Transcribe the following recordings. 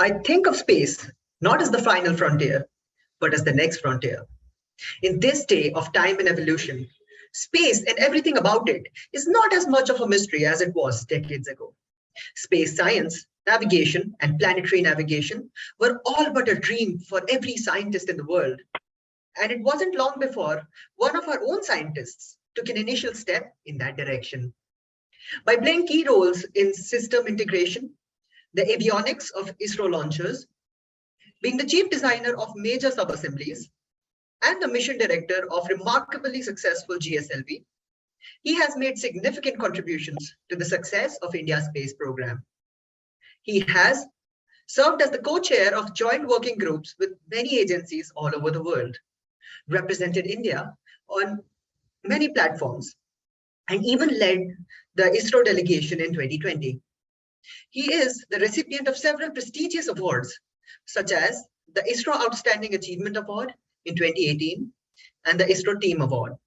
I think of space not as the final frontier, but as the next frontier. In this day of time and evolution, space and everything about it is not as much of a mystery as it was decades ago. Space science, navigation, and planetary navigation were all but a dream for every scientist in the world. And it wasn't long before one of our own scientists took an initial step in that direction. By playing key roles in system integration, the avionics of ISRO launchers, being the chief designer of major subassemblies, and the mission director of remarkably successful GSLV, he has made significant contributions to the success of India's space program. He has served as the co-chair of joint working groups with many agencies all over the world, represented India on many platforms, and even led the ISRO delegation in 2020. He is the recipient of several prestigious awards, such as the ISRO Outstanding Achievement Award in 2018 and the ISRO Team Award.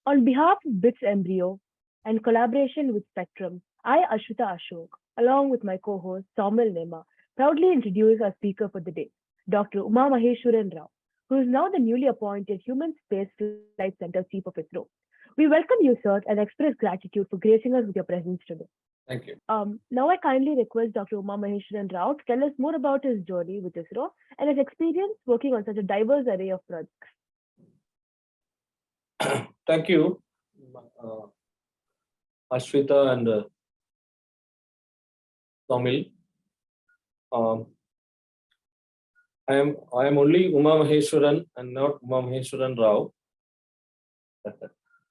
On behalf of BITS Embryo and collaboration with Spectrum, I, Ashwita Ashok, along with my co-host Saumil Nema, proudly introduce our speaker for the day, Dr. Umamaheshwaran R, who is now the newly appointed Human Spaceflight Center Chief of ISRO. We welcome you, sir, and express gratitude for gracing us with your presence today. Thank you. Now I kindly request Dr. Umamaheshwaran Rao to tell us more about his journey with ISRO and his experience working on such a diverse array of projects. Thank you, Ashwita and Saumil. I am only Umamaheshwaran and not Umamaheshwaran Rao.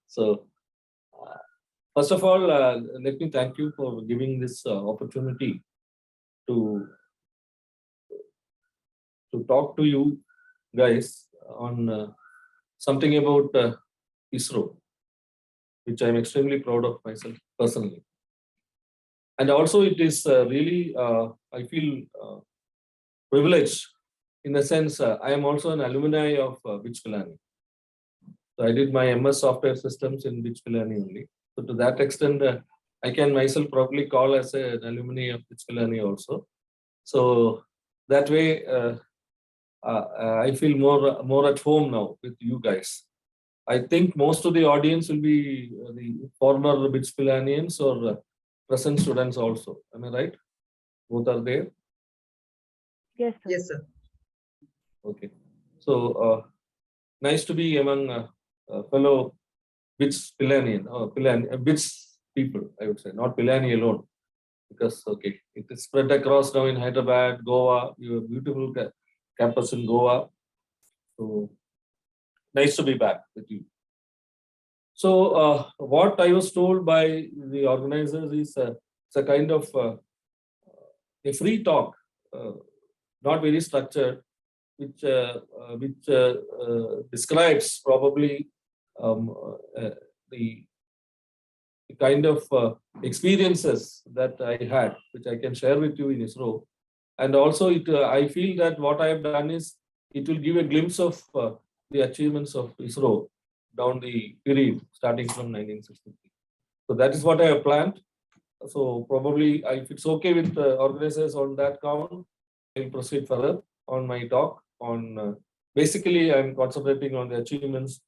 So, first of all, let me thank you for giving this opportunity to talk to you guys on something about ISRO, which I am extremely proud of myself personally. And also it is really, I feel privileged in the sense I am also an alumni of BITS Pilani. So I did my MS Software Systems in BITS Pilani only. So to that extent, I can myself probably call as an alumni of BITS Pilani also. So that way, I feel more at home now with you guys. I think most of the audience will be the former BITS Pilanians or present students also. Am I right? Both are there? Yes, sir. Yes, sir. Okay. So nice to be among fellow BITS Pilanian, BITS people, I would say, not Pilani alone. Because, okay, it is spread across now in Hyderabad, Goa. You have beautiful campus in Goa. So nice to be back with you. So what I was told by the organizers is it's a kind of a free talk, not very structured, which describes probably the kind of experiences that I had, which I can share with you in ISRO. And also, I feel that what I have done is it will give a glimpse of the achievements of ISRO down the period starting from 1963. So that is what I have planned. So probably, if it's okay with organizers on that count, I will proceed further on my talk. On basically, I'm concentrating on the achievements,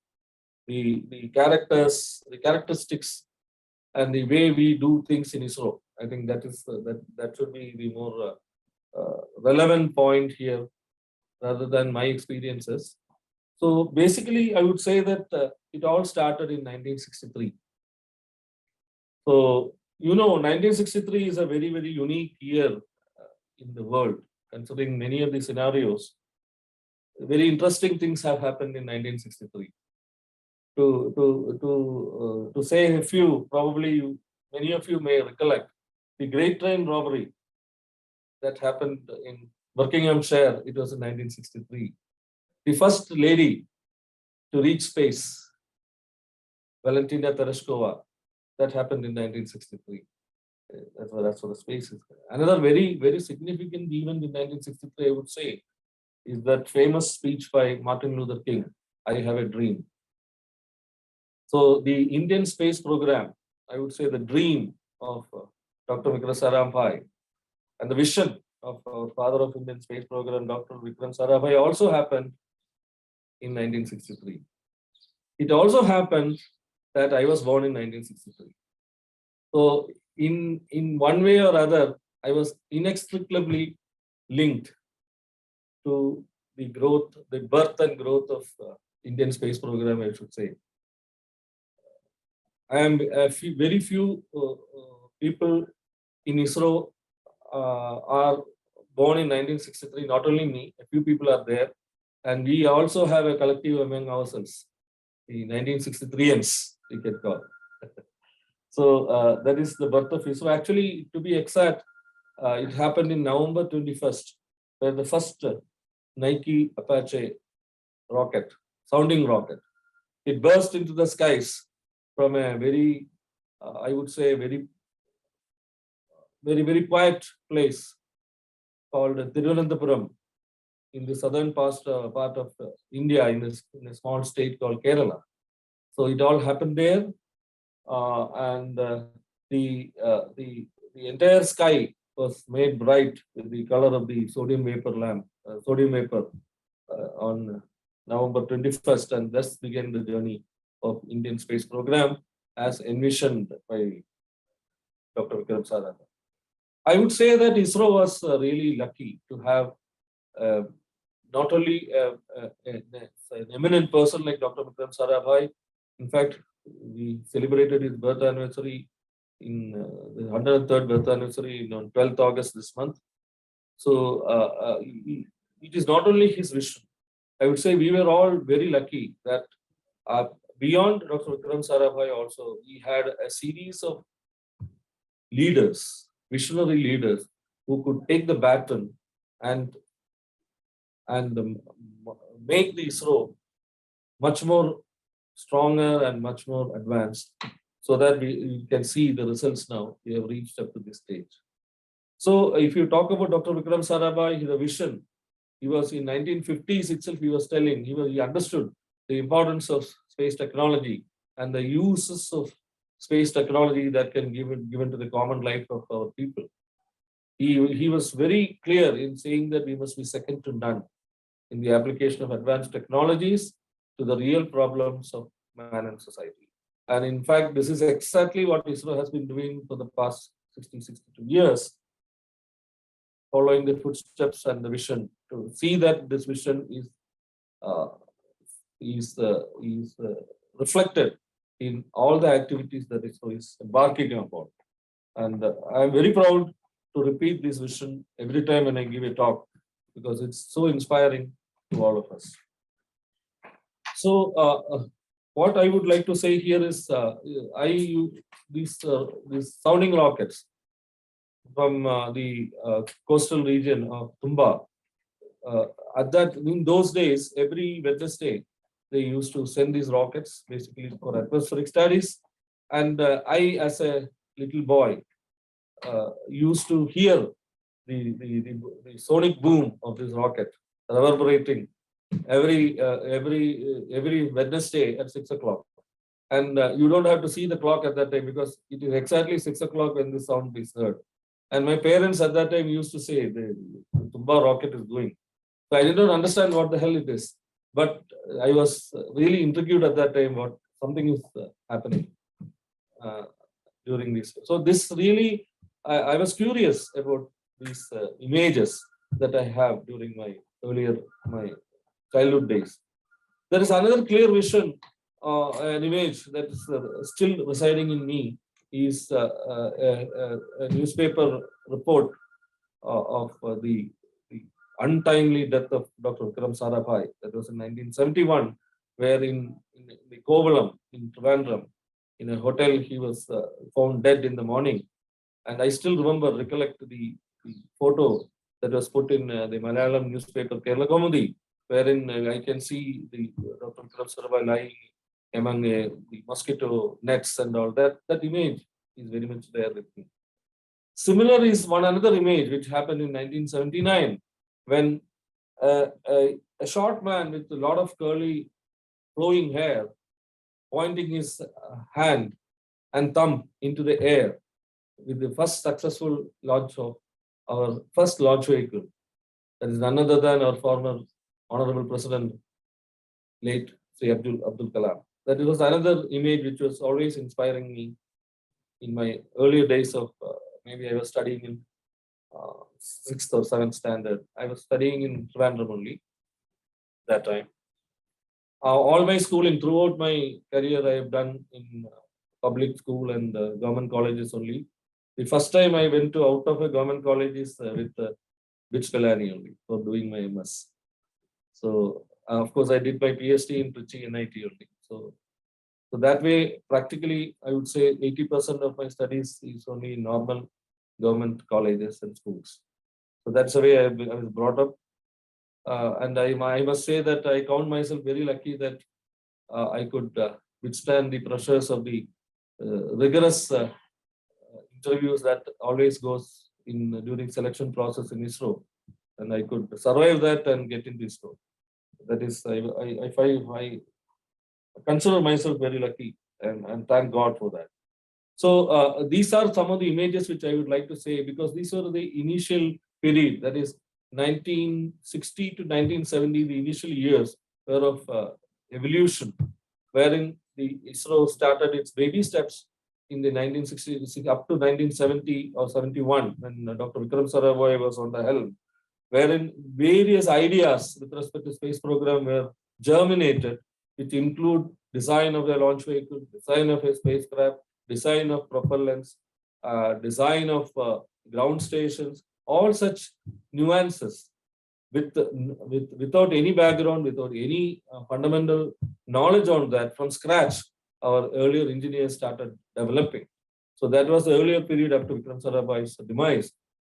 the characters, the characteristics, and the way we do things in ISRO. I think that is that should be the more relevant point here, rather than my experiences. So basically, I would say that it all started in 1963. So, 1963 is a very, very unique year in the world, considering many of the scenarios. Very interesting things have happened in 1963. To say a few, probably many of you may recollect the Great Train Robbery that happened in Buckinghamshire. It was in 1963. The first lady to reach space, Valentina Tereshkova, that happened in 1963. That's what the space is. Another very, very significant event in 1963, I would say, is that famous speech by Martin Luther King, I Have a Dream. So the Indian space program, I would say the dream of Dr. Vikram Sarabhai and the vision of our father of Indian space program, Dr. Vikram Sarabhai, also happened in 1963. It also happened that I was born in 1963. So in one way or other, I was inextricably linked to the growth, the birth and growth of Indian space program, I should say. I am very few people in ISRO are born in 1963. Not only me, a few people are there, and we also have a collective among ourselves, the 1963ans, we can call. So that is the birth of ISRO. Actually, to be exact, it happened in November 21st, where the first Nike Apache rocket, sounding rocket, it burst into the skies from a very, I would say, very quiet place called Thiruvananthapuram in the southern part of India, in a small state called Kerala. So it all happened there, and the entire sky was made bright with the color of the sodium vapor on November 21st, and thus began the journey of Indian space program as envisioned by Dr. Vikram Sarabhai. I would say that ISRO was really lucky to have not only an eminent person like Dr. Vikram Sarabhai. In fact, we celebrated his birth anniversary in the 103rd birth anniversary on 12th August this month. So it is not only his vision. I would say we were all very lucky that beyond Dr. Vikram Sarabhai also, we had a series of leaders, visionary leaders, who could take the baton and make the ISRO much more stronger and much more advanced, so that we can see the results now. We have reached up to this stage. So if you talk about Dr. Vikram Sarabhai, the vision, he was in 1950s itself, he was telling, he understood the importance of space technology and the uses of space technology that can given to the common life of our people. He was very clear in saying that we must be second to none in the application of advanced technologies to the real problems of man and society. And in fact, this is exactly what ISRO has been doing for the past 62 years, following the footsteps and the vision, to see that this vision is reflected in all the activities that ISRO is embarking upon. And I'm very proud to repeat this vision every time when I give a talk, because it's so inspiring to all of us. So what I would like to say here is, these sounding rockets from the coastal region of Tumba. In those days, every Wednesday, they used to send these rockets basically for atmospheric studies. And I, as a little boy, used to hear the sonic boom of this rocket reverberating every Wednesday at 6 o'clock. And you don't have to see the clock at that time, because it is exactly 6 o'clock when the sound is heard. And my parents at that time used to say, the Tumba rocket is going. So I did not understand what the hell it is. But I was really intrigued at that time what something is happening during this. So this really, I was curious about these images that I have during my childhood days. There is another clear vision, an image that is still residing in me, is a newspaper report of the untimely death of Dr. Vikram Sarabhai. That was in 1971, where in the Kovalam in Trivandrum, in a hotel, he was found dead in the morning. And I still recollect the photo that was put in the Malayalam newspaper Kerala Kaumudi, wherein I can see the Dr. Vikram Sarabhai lying among the mosquito nets and all that. That image is very much there with me. Similar is another image which happened in 1979, when a short man with a lot of curly flowing hair pointing his hand and thumb into the air with the first successful launch of our first launch vehicle. That is none other than our former Honorable President, late Sri Abdul Kalam. That was another image which was always inspiring me in my earlier days of maybe I was studying in 6th or 7th standard. I was studying in Trivandrum only that time. All my schooling throughout my career I have done in public school and government colleges only. The first time I went to out of a government college is with Bits Kalani only for doing my MS. So of course I did my PhD in Trichy NIT only. So that way, practically, I would say 80% of my studies is only in normal government colleges and schools. So that's the way I was brought up. And I must say that I count myself very lucky that I could withstand the pressures of the rigorous interviews that always goes in during selection process in ISRO. And I could survive that and get into ISRO. That is, I consider myself very lucky and thank God for that. So these are some of the images which I would like to say, because these were the initial period, that is 1960 to 1970, the initial years were of evolution, wherein the ISRO started its baby steps in the 1960s up to 1970 or 71, when Dr. Vikram Sarabhai was on the helm, wherein various ideas with respect to space program were germinated, which include design of a launch vehicle, design of a spacecraft, design of propellants, design of ground stations, all such nuances without any background, without any fundamental knowledge on that, from scratch, our earlier engineers started developing. So that was the earlier period up to Vikram Sarabhai's demise.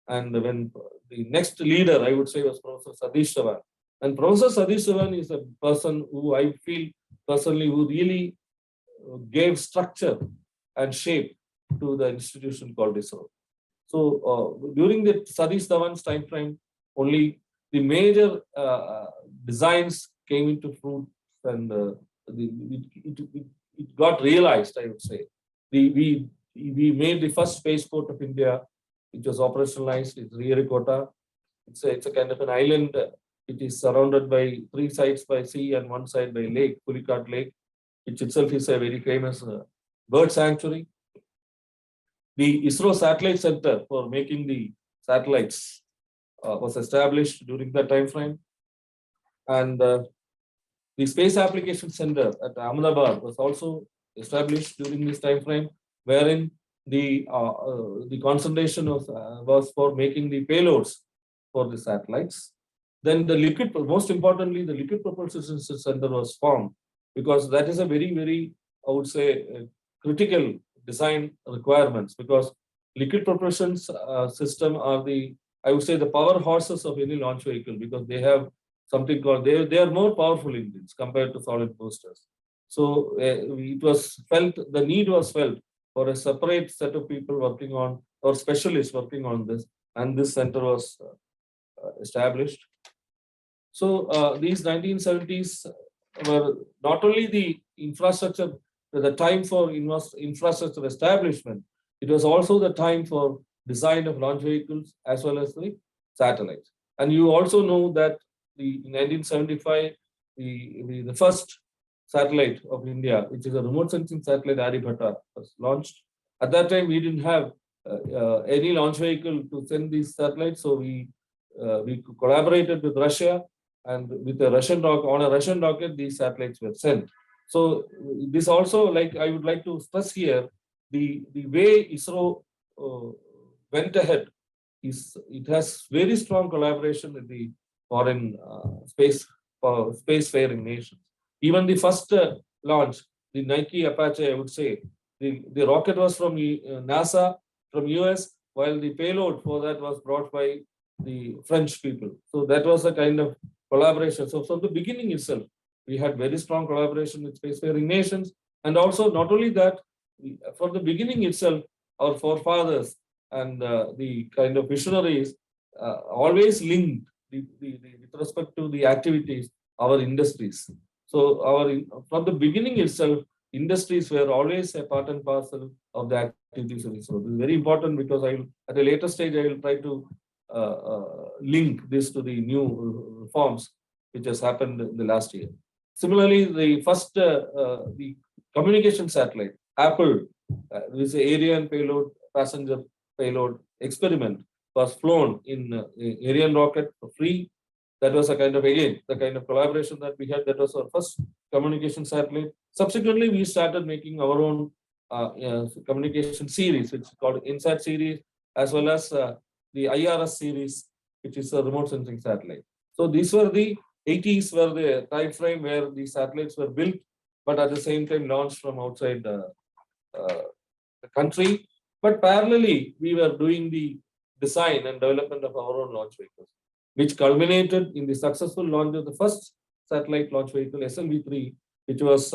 And when the next leader, I would say, was Professor Satish Dhawan. And Professor Satish Dhawan is a person who I feel personally who really gave structure and shape to the institution called ISRO. So during the Satish Dhawan's time frame, only the major designs came into fruit, and it got realized, I would say. We made the first spaceport of India, which was operationalized. It's Sriharikota. It's a kind of an island. It is surrounded by 3 sides by sea and 1 side by lake, Pulikat Lake, which itself is a very famous bird sanctuary. The ISRO Satellite Center for making the satellites was established during that time frame. And the Space Application Center at Ahmedabad was also established during this time frame, wherein the concentration was for making the payloads for the satellites. Then most importantly, the Liquid Propulsion Center was formed, because that is a very, very, I would say, critical design requirements, because liquid propulsion system are the, I would say, the power horses of any launch vehicle, because they have something called, they are more powerful engines compared to solid boosters. So it was felt, the need was felt for a separate set of people working on, or specialists working on this, and this center was established. So these 1970s were not only the infrastructure, the time for infrastructure establishment, it was also the time for design of launch vehicles as well as the satellites. And you also know that in 1975, the first satellite of India, which is a remote sensing satellite, Aryabhatta, was launched. At that time, we didn't have any launch vehicle to send these satellites, so we collaborated with Russia, and with a Russian on a Russian rocket, these satellites were sent. So this also, like I would like to stress here, the way ISRO went ahead is it has very strong collaboration with the foreign spacefaring nations. Even the first launch, the Nike Apache, I would say, the rocket was from NASA, from US, while the payload for that was brought by the French people. So that was a kind of collaboration. So from the beginning itself, we had very strong collaboration with spacefaring nations. And also not only that, from the beginning itself, our forefathers and the kind of visionaries always linked with respect to the activities, our industries. So from the beginning itself, industries were always a part and parcel of the activities of ISRO. This is very important, because at a later stage, I will try to link this to the new reforms which has happened in the last year. Similarly, the first the communication satellite, Apple, this Ariane payload, passenger payload experiment was flown in Ariane rocket for free. That was a kind of, again, the kind of collaboration that we had. That was our first communication satellite. Subsequently, we started making our own communication series, which is called INSAT series, as well as the IRS series, which is a remote sensing satellite. So these were the 80s were the time frame where the satellites were built, but at the same time launched from outside the country. But parallelly, we were doing the design and development of our own launch vehicles, which culminated in the successful launch of the first satellite launch vehicle, SLV-3, which was,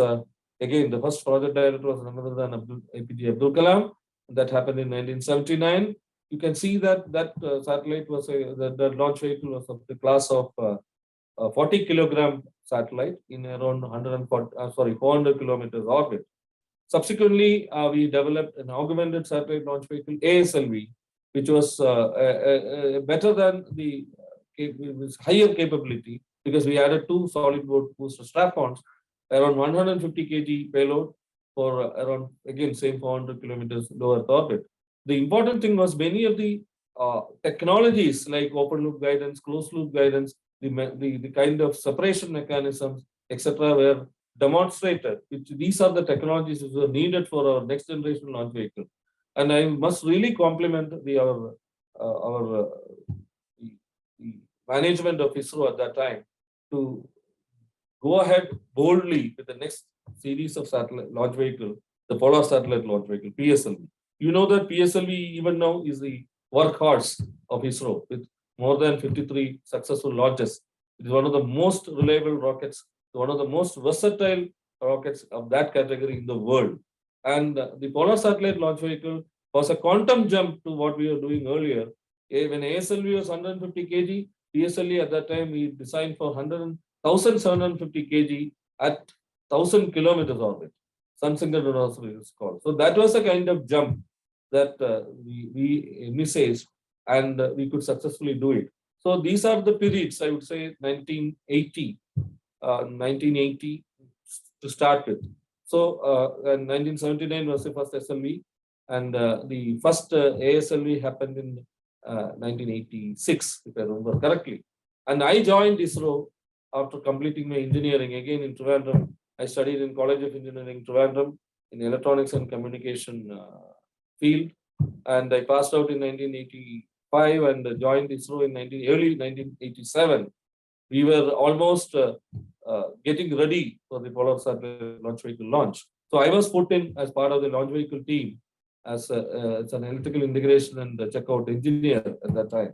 again, the first project director was none other than APJ Abdul Kalam. That happened in 1979. You can see that that satellite was, the launch vehicle was of the class of 40 kilogram satellite in around 400 kilometers orbit. Subsequently, we developed an augmented satellite launch vehicle, ASLV, which was better than the higher capability, because we added two solid booster strap-ons, around 150 kg payload for around, again, same 400 kilometers low Earth orbit. The important thing was many of the technologies like open loop guidance, closed loop guidance, the kind of separation mechanisms, etc., were demonstrated. These are the technologies that were needed for our next generation launch vehicle. And I must really compliment our management of ISRO at that time to go ahead boldly with the next series of satellite launch vehicle, the Polar Satellite Launch Vehicle, PSLV. You know that PSLV even now is the workhorse of ISRO with more than 53 successful launches. It is one of the most reliable rockets, one of the most versatile rockets of that category in the world. And the Polar Satellite Launch Vehicle was a quantum jump to what we were doing earlier. When ASLV was 150 kg, PSLV at that time we designed for 1,750 kg at 1,000 kilometers orbit. Sun-synchronous orbit is called. So that was a kind of jump that we envisaged, and we could successfully do it. So these are the periods, I would say 1980 to start with. So 1979 was the first SLV, and the first ASLV happened in 1986, if I remember correctly. And I joined ISRO after completing my engineering again in Trivandrum. I studied in College of Engineering, Trivandrum, in electronics and communication field, and I passed out in 1985 and joined ISRO in early 1987. We were almost getting ready for the Polar Satellite Launch Vehicle launch. So I was put in as part of the launch vehicle team as an electrical integration and checkout engineer at that time.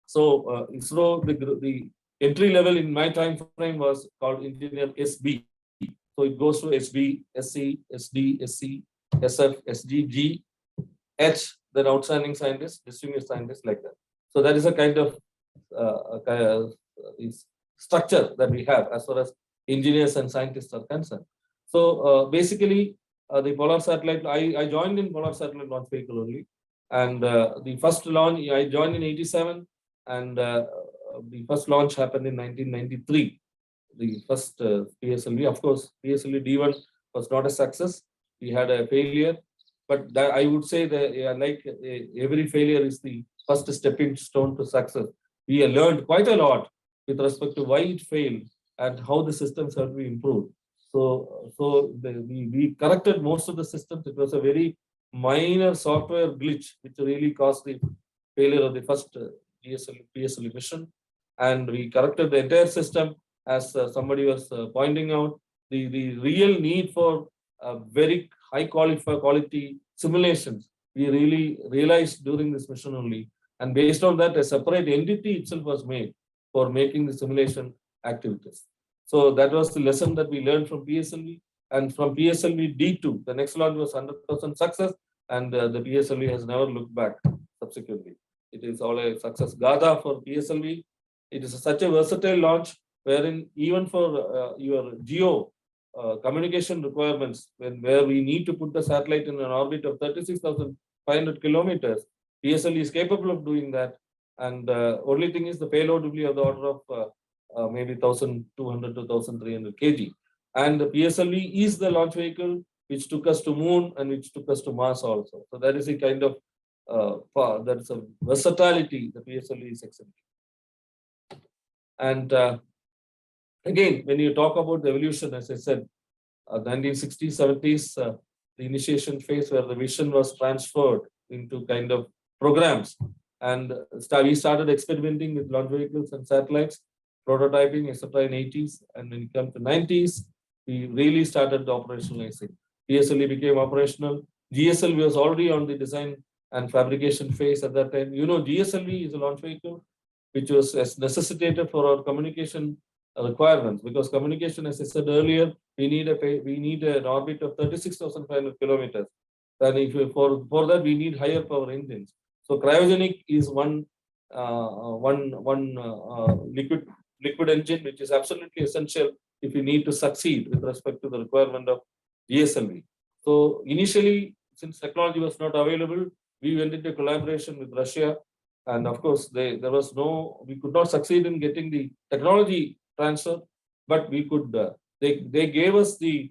So ISRO, the entry level in my time frame was called engineer SB. So it goes to SB, SC, SD, SC, SF, SG, G, H, then outstanding scientist, distinguished scientist, like that. So that is a kind of structure that we have as far as engineers and scientists are concerned. So basically, the Polar Satellite, I joined in Polar Satellite Launch Vehicle only. And the first launch, I joined in 87, and the first launch happened in 1993. The first PSLV, of course, PSLV D1 was not a success. We had a failure, but that, I would say that like every failure is the first stepping stone to success. We learned quite a lot with respect to why it failed and how the systems have to be improved. So we corrected most of the systems. It was a very minor software glitch which really caused the failure of the first PSLV mission, and we corrected the entire system. As somebody was pointing out, the real need for very high quality simulations, we really realized during this mission only. And based on that, a separate entity itself was made for making the simulation activities. So that was the lesson that we learned from PSLV. And from PSLV D2, the next launch was 100% success, and the PSLV has never looked back subsequently. It is all a success gatha for PSLV. It is such a versatile launch, wherein even for your geo communication requirements, where we need to put the satellite in an orbit of 36,500 kilometers, PSLV is capable of doing that. And only thing is the payload will be of the order of maybe 1,200 to 1,300 kg. And the PSLV is the launch vehicle which took us to moon and which took us to Mars also. So that is a kind of that's a versatility the PSLV is exhibiting. And again, when you talk about the evolution, as I said, 1960s, 70s, the initiation phase where the vision was transferred into kind of programs. And we started experimenting with launch vehicles and satellites, prototyping, etc. in 80s. And when it comes to 90s, we really started operationalizing. PSLV became operational. GSLV was already on the design and fabrication phase at that time. You know, GSLV is a launch vehicle which was necessitated for our communication requirements, because communication, as I said earlier, we need an orbit of 36,500 kilometers. And if for that we need higher power engines. So cryogenic is one liquid engine which is absolutely essential if you need to succeed with respect to the requirement of GSLV. So initially, since technology was not available, we went into collaboration with Russia, and of course we could not succeed in getting the technology transfer, but we could. They gave us the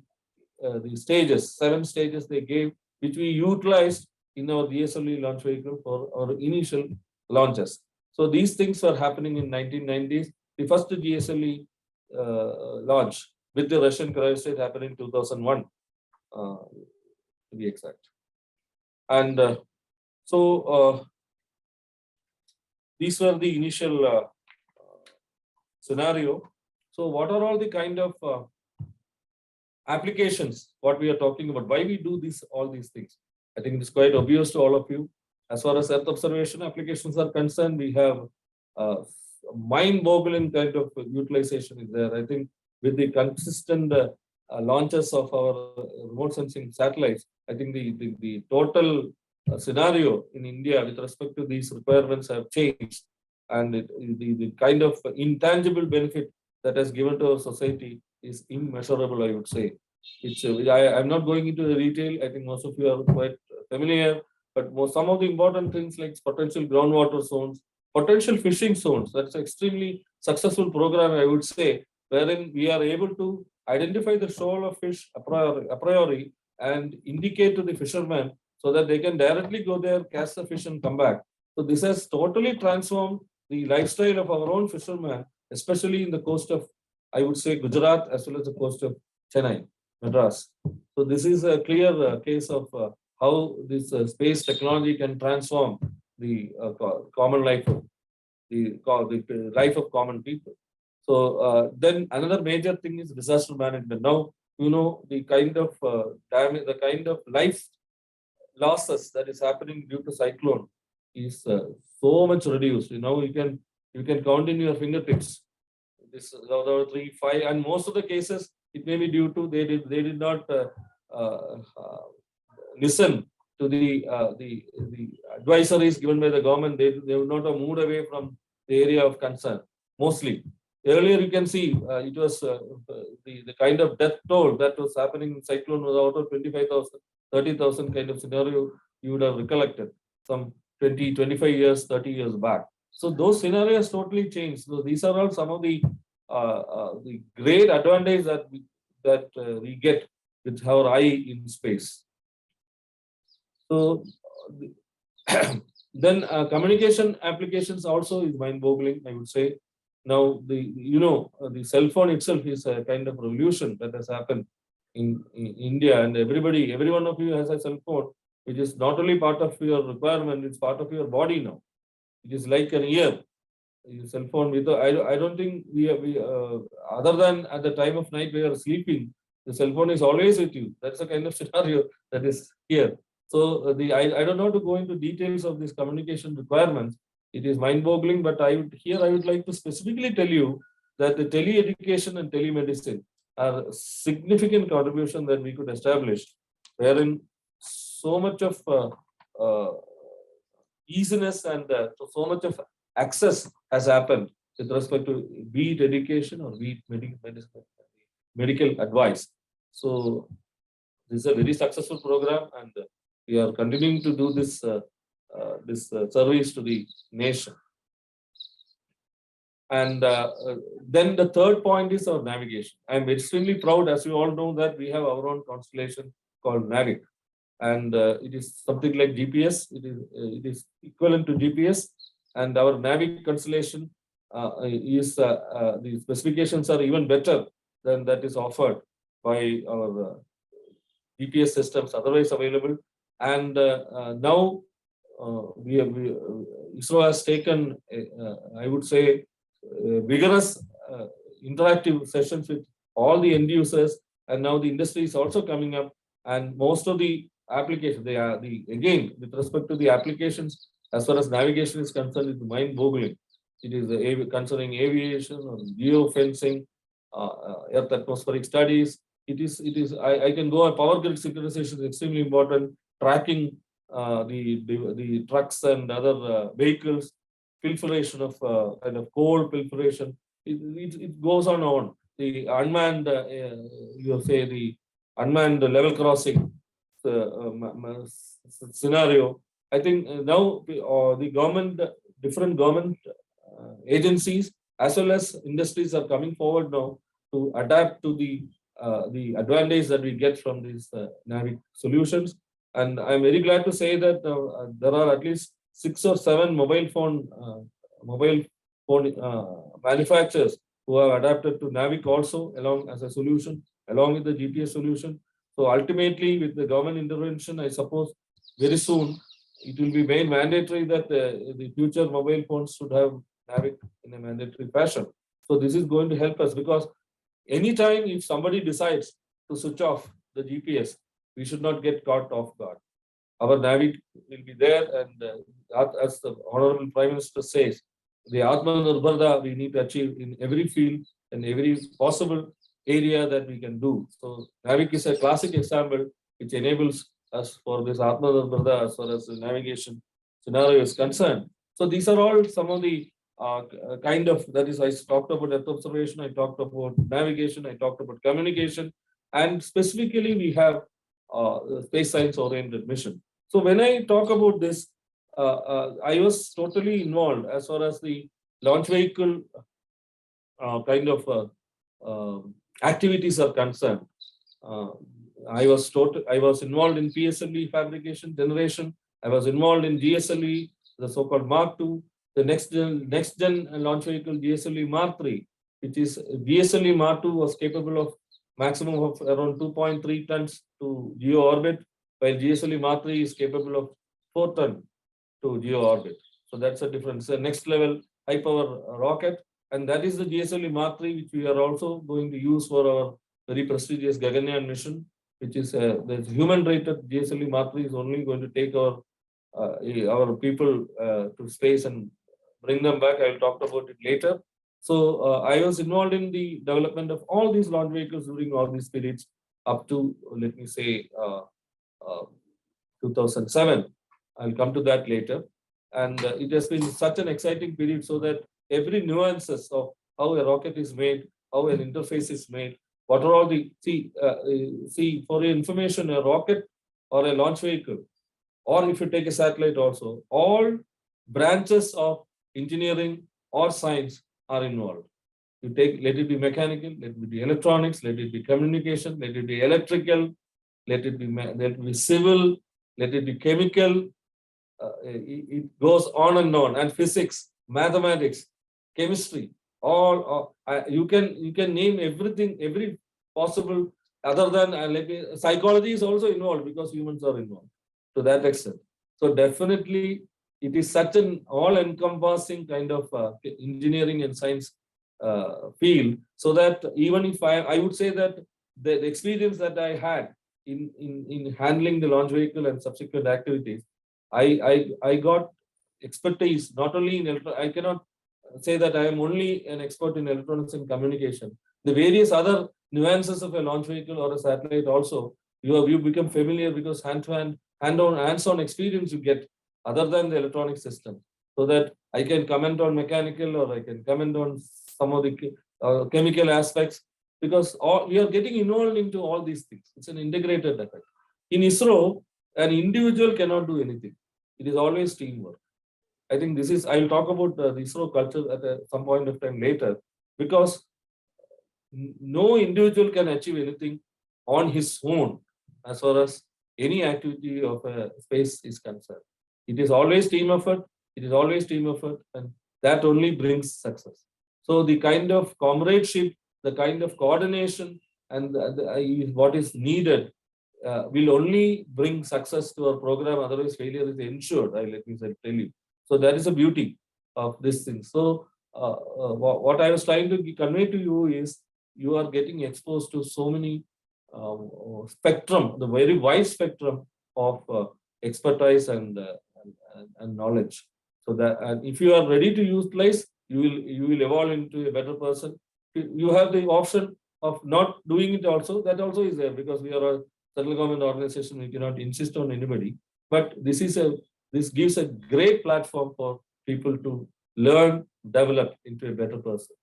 stages, 7 stages they gave, which we utilized in our GSLV launch vehicle for our initial launches. So these things were happening in 1990s. The first GSLV launch with the Russian cryostat happened in 2001, to be exact. And these were the initial scenario. So what are all the kind of applications what we are talking about? Why we do all these things? I think it's quite obvious to all of you. As far as Earth observation applications are concerned, we have mind-boggling kind of utilization is there. I think with the consistent launches of our remote sensing satellites, I think the total scenario in India with respect to these requirements have changed, and the kind of intangible benefit that has given to our society is immeasurable, I would say. I'm not going into the detail. I think most of you are quite familiar, but some of the important things like potential groundwater zones, potential fishing zones, that's an extremely successful program, I would say, wherein we are able to identify the shoal of fish a priori and indicate to the fishermen so that they can directly go there, catch the fish and come back. So this has totally transformed the lifestyle of our own fishermen, especially in the coast of, I would say, Gujarat, as well as the coast of Chennai, Madras. So this is a clear case of how this space technology can transform the common life of the life of common people. So then another major thing is disaster management. Now, you know, the kind of damage, the kind of life losses that is happening due to cyclone is so much reduced. You know, you can count in your fingertips. This 3, 5, and most of the cases it may be due to they did not listen to the advisories given by the government. They would not have moved away from the area of concern. Mostly earlier, you can see it was the kind of death toll that was happening in cyclone was out of 25,000, 30,000 kind of scenario you would have recollected some 20, 25 years, 30 years back. So those scenarios totally changed. So these are all some of the great advantage that we get with our eye in space. So then communication applications also is mind-boggling, I would say. Now the cell phone itself is a kind of revolution that has happened in India, and every one of you has a cell phone, which is not only part of your requirement, it's part of your body now. It is like an ear. Your cell phone with I don't think we other than at the time of night we are sleeping, the cell phone is always with you. That's the kind of scenario that is here. So I don't know to go into details of these communication requirements. It is mind-boggling, but I would like to specifically tell you that the tele-education and telemedicine are significant contribution that we could establish, wherein so much of easiness and so much of access has happened with respect to be it education or be it medical advice. So this is a very successful program, and we are continuing to do this service to the nation. And then the third point is our navigation. I'm extremely proud, as you all know, that we have our own constellation called Navic, and it is something like GPS. It is equivalent to GPS, and our Navic constellation is the specifications are even better than that is offered by our GPS systems otherwise available. And now ISRO has taken, I would say, vigorous interactive sessions with all the end users, and now the industry is also coming up, and most of the applications, they are again, with respect to the applications, as far as navigation is concerned, it's mind-boggling. It is concerning aviation or geofencing, earth atmospheric studies. I can go on. Power grid synchronization is extremely important. Tracking the trucks and other vehicles, pilferation of kind of coal pilferation. It goes on and on. The unmanned, you say the unmanned level crossing scenario. I think now the government, different government agencies as well as industries are coming forward now to adapt to the advantage that we get from these NAVIC solutions. And I'm very glad to say that there are at least 6 or 7 mobile phone manufacturers who have adapted to NAVIC also along as a solution, along with the GPS solution. So ultimately, with the government intervention, I suppose very soon it will be made mandatory that the future mobile phones should have NAVIC in a mandatory fashion. So this is going to help us, because anytime if somebody decides to switch off the GPS, we should not get caught off guard. Our NAVIC will be there, and as the Honorable Prime Minister says, the Atmanirbharta we need to achieve in every field and every possible area that we can do. So NAVIC is a classic example which enables us for this Atmanirbharta as far as the navigation scenario is concerned. So these are all some of the kind of, that is, I talked about Earth observation, I talked about navigation, I talked about communication, and specifically we have space science oriented mission. So when I talk about this, I was totally involved as far as the launch vehicle kind of activities are concerned. I was involved in PSLV fabrication generation. I was involved in GSLV, the so-called Mark II, the next gen launch vehicle GSLV Mark III, which is GSLV Mark II was capable of maximum of around 2.3 tons to geo orbit, while GSLV Mark III is capable of 4 tons to geo orbit. So that's a difference. The next level high power rocket, and that is the GSLV Mark III, which we are also going to use for our very prestigious Gaganyaan mission, which is the human rated GSLV Mark III is only going to take our people to space and bring them back. I will talk about it later. So I was involved in the development of all these launch vehicles during all these periods up to, let me say, 2007. I'll come to that later. And it has been such an exciting period, so that every nuances of how a rocket is made, how an interface is made, what are all the, see, for your information, a rocket or a launch vehicle, or if you take a satellite also, all branches of engineering or science are involved. You take, let it be mechanical, let it be electronics, let it be communication, let it be electrical, let it be civil, let it be chemical. It goes on, and physics, mathematics, chemistry, all you can name everything, every possible, other than psychology is also involved, because humans are involved to that extent. So definitely it is such an all-encompassing kind of engineering and science field, so that even if I would say that the experience that I had in handling the launch vehicle and subsequent activities, I got expertise not only in I cannot say that I am only an expert in electronics and communication. The various other nuances of a launch vehicle or a satellite also, you become familiar, because hands-on experience you get other than the electronic system, so that I can comment on mechanical, or I can comment on some of the chemical aspects, because we are getting involved into all these things. It's an integrated effect. In ISRO, an individual cannot do anything. It is always teamwork. I think this is, I'll talk about the ISRO culture at some point of time later, because no individual can achieve anything on his own as far as any activity of a space is concerned. It is always team effort. It is always team effort, and that only brings success. So the kind of comradeship, the kind of coordination, and what is needed will only bring success to our program. Otherwise, failure is ensured. Let me tell you. So that is the beauty of this thing. So what I was trying to convey to you is you are getting exposed to so many spectrum, the very wide spectrum of expertise and knowledge. So that, and if you are ready to utilize, you will evolve into a better person. You have the option of not doing it also. That also is there, because we are a central government organization. We cannot insist on anybody. But this gives a great platform for people to learn, develop into a better person.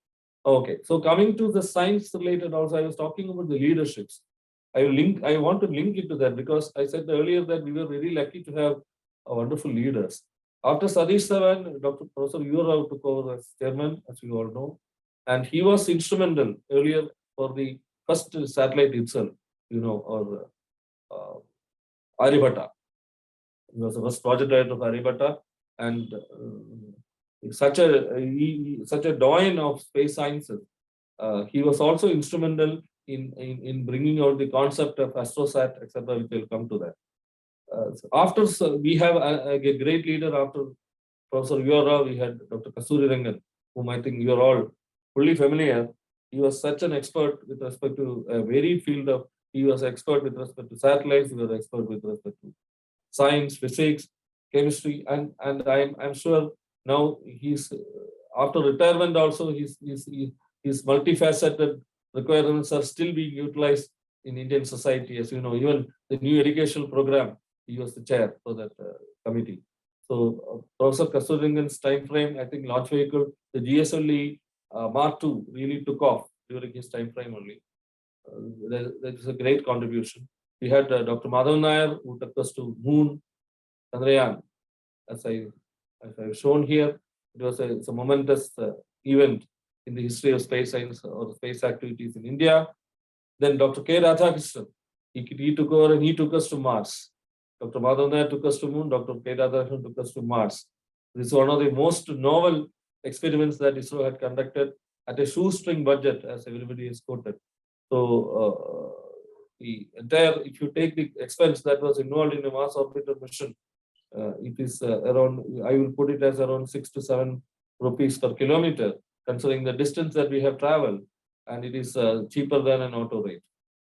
Okay, so coming to the science related, also I was talking about the leaderships. I want to link it to that, because I said earlier that we were very lucky to have wonderful leaders. After Satish Dhawan, Dr. Professor Urao took over as chairman, as you all know, and he was instrumental earlier for the first satellite itself, or Aryabhatta. He was the first project director of Aryabhatta, and such a doyen of space sciences. He was also instrumental in bringing out the concept of astrosat, etc., which will come to that. After we have a great leader after Professor Urao, we had Dr. Kasturi Rangan, whom I think you are all fully familiar. He was such an expert with respect to a varied field of. He was expert with respect to satellites. He was expert with respect to science, physics, chemistry, and I'm sure now he's after retirement also his multifaceted requirements are still being utilized in Indian society. As you know, even the new educational program, he was the chair for that committee. So Professor Kasturirangan's time frame, I think launch vehicle, the GSLV Mark II really took off during his time frame only. That is a great contribution. We had Dr. Madhav Nair, who took us to Moon, Gaganyaan. As I've shown here, it's a momentous event in the history of space science or space activities in India. Then Dr. K. Radhakrishnan, he took over and he took us to Mars. Dr. Madhav Nair took us to Moon, Dr. K. Radhakrishnan took us to Mars. This is one of the most novel experiments that ISRO had conducted at a shoestring budget, as everybody has quoted. So the entire, if you take the expense that was involved in a Mars orbiter mission, it is around, I will put it as around 6 to 7 rupees per kilometer, considering the distance that we have traveled, and it is cheaper than an auto rate.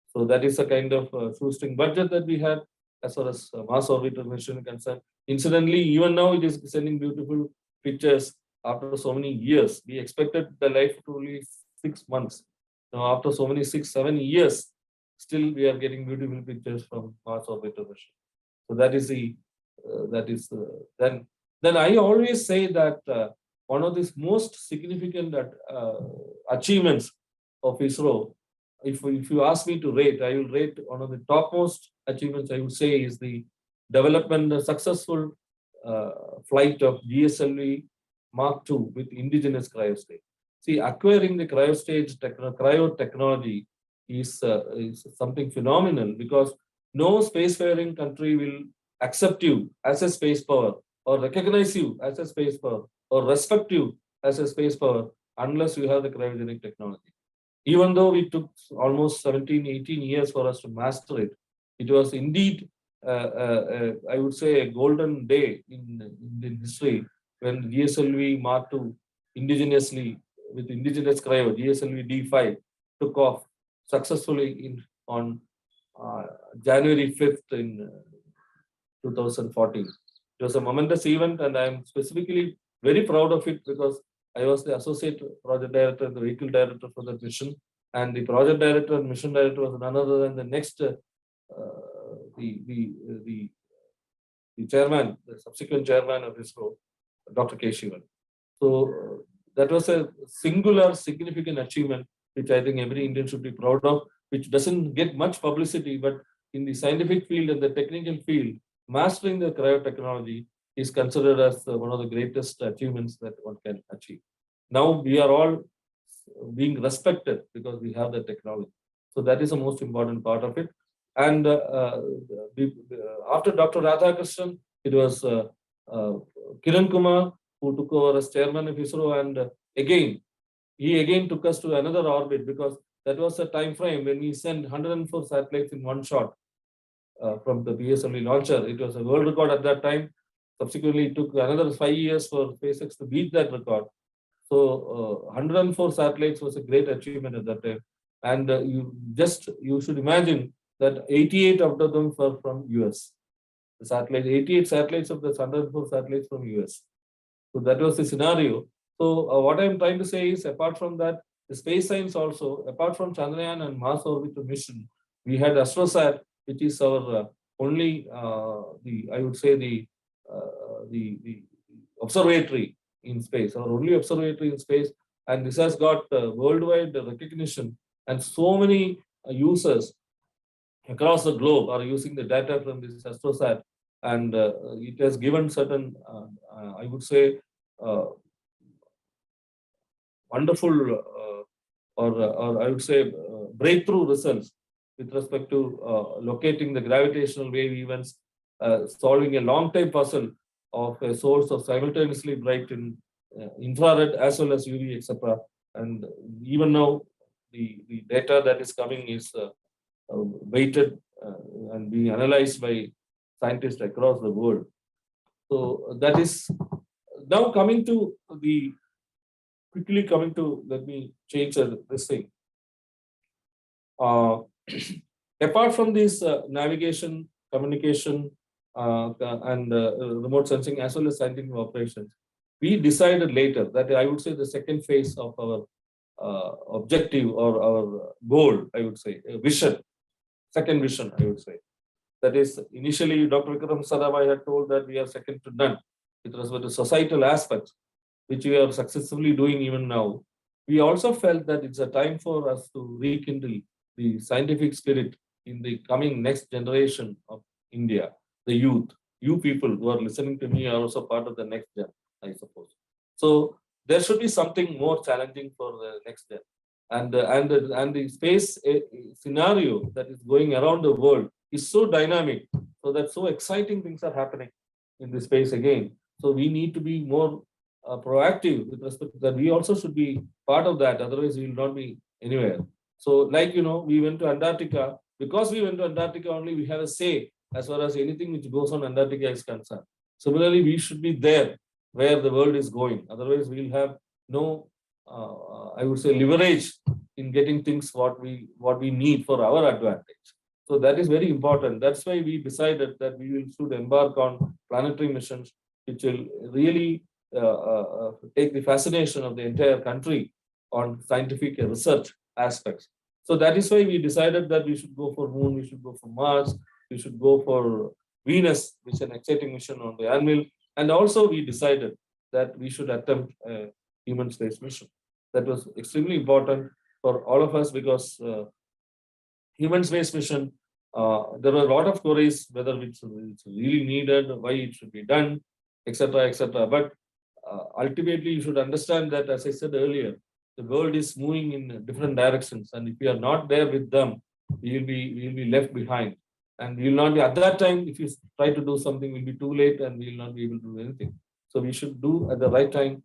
So that is a kind of shoestring budget that we had as far as Mars orbiter mission is concerned. Incidentally, even now it is sending beautiful pictures after so many years. We expected the life to only 6 months. Now, after so many 6, 7 years, still we are getting beautiful pictures from Mars orbiter mission. So that is then I always say that one of the most significant achievements of ISRO, if you ask me to rate, I will rate one of the topmost achievements, I would say, is the development, the successful flight of GSLV Mark II with indigenous cryostage. See, acquiring the cryo technology is something phenomenal, because no spacefaring country will accept you as a space power, or recognize you as a space power, or respect you as a space power, unless you have the cryogenic technology. Even though it took almost 17, 18 years for us to master it, it was indeed, I would say, a golden day in history when GSLV Mark II indigenously, with indigenous cryo, GSLV D5, took off successfully on January 5th in 2014. It was a momentous event, and I am specifically very proud of it, because I was the associate project director, the vehicle director for that mission, and the project director and mission director was none other than the next, the chairman, the subsequent chairman of ISRO, Dr. K. Shivan. So that was a singular, significant achievement, which I think every Indian should be proud of, which doesn't get much publicity, but in the scientific field and the technical field, mastering the cryo technology is considered as one of the greatest achievements that one can achieve. Now we are all being respected because we have the technology. So that is the most important part of it. And after Dr. Radhakrishnan, it was Kiran Kumar who took over as chairman of ISRO, and he again took us to another orbit, because that was the time frame when we sent 104 satellites in one shot from the PSLV launcher. It was a world record at that time. Subsequently, it took another 5 years for SpaceX to beat that record. So 104 satellites was a great achievement at that time. And you should imagine that 88 of them were from US. The satellites, 88 satellites of the 104 satellites from US. So that was the scenario. So what I'm trying to say is, apart from that, the space science also, apart from Chandrayaan and Mars orbital mission, we had AstroSat, which is our only, I would say the observatory in space, our only observatory in space, and this has got worldwide recognition, and so many users across the globe are using the data from this AstroSat, and it has given certain, I would say, wonderful or I would say breakthrough results with respect to locating the gravitational wave events, solving a long-time puzzle of a source of simultaneously bright in infrared as well as UV, etc. And even now, the data that is coming is weighted and being analyzed by scientists across the world. So that is now coming to let me change this thing. Apart from this navigation, communication, and remote sensing, as well as scientific operations, we decided later that I would say the second phase of our objective or our goal, I would say, vision, second vision, I would say. That is, initially, Dr. Vikram Sarabhai had told that we are second to none with respect to societal aspects, which we are successfully doing even now. We also felt that it's a time for us to rekindle the scientific spirit in the coming next generation of India, the youth. You people who are listening to me are also part of the next gen, I suppose. So there should be something more challenging for the next gen. And the space scenario that is going around the world is so dynamic, so that so exciting things are happening in the space again. So we need to be more proactive with respect to that. We also should be part of that, otherwise we will not be anywhere. So like, we went to Antarctica. Because we went to Antarctica only, we have a say as far as anything which goes on Antarctica is concerned. Similarly, we should be there where the world is going. Otherwise, we will have no, I would say, leverage in getting things what we need for our advantage. So that is very important. That's why we decided that we should embark on planetary missions, which will really take the fascination of the entire country on scientific research aspects. So that is why we decided that we should go for Moon, we should go for Mars, we should go for Venus, which is an exciting mission on the anvil. And also we decided that we should attempt a human space mission. That was extremely important for all of us, because human space mission, there were a lot of queries whether it's really needed, why it should be done, etc., etc. But ultimately, you should understand that, as I said earlier, the world is moving in different directions, and if we are not there with them, we will be left behind, and we will not be at that time. If you try to do something, will be too late, and we will not be able to do anything. So we should do at the right time,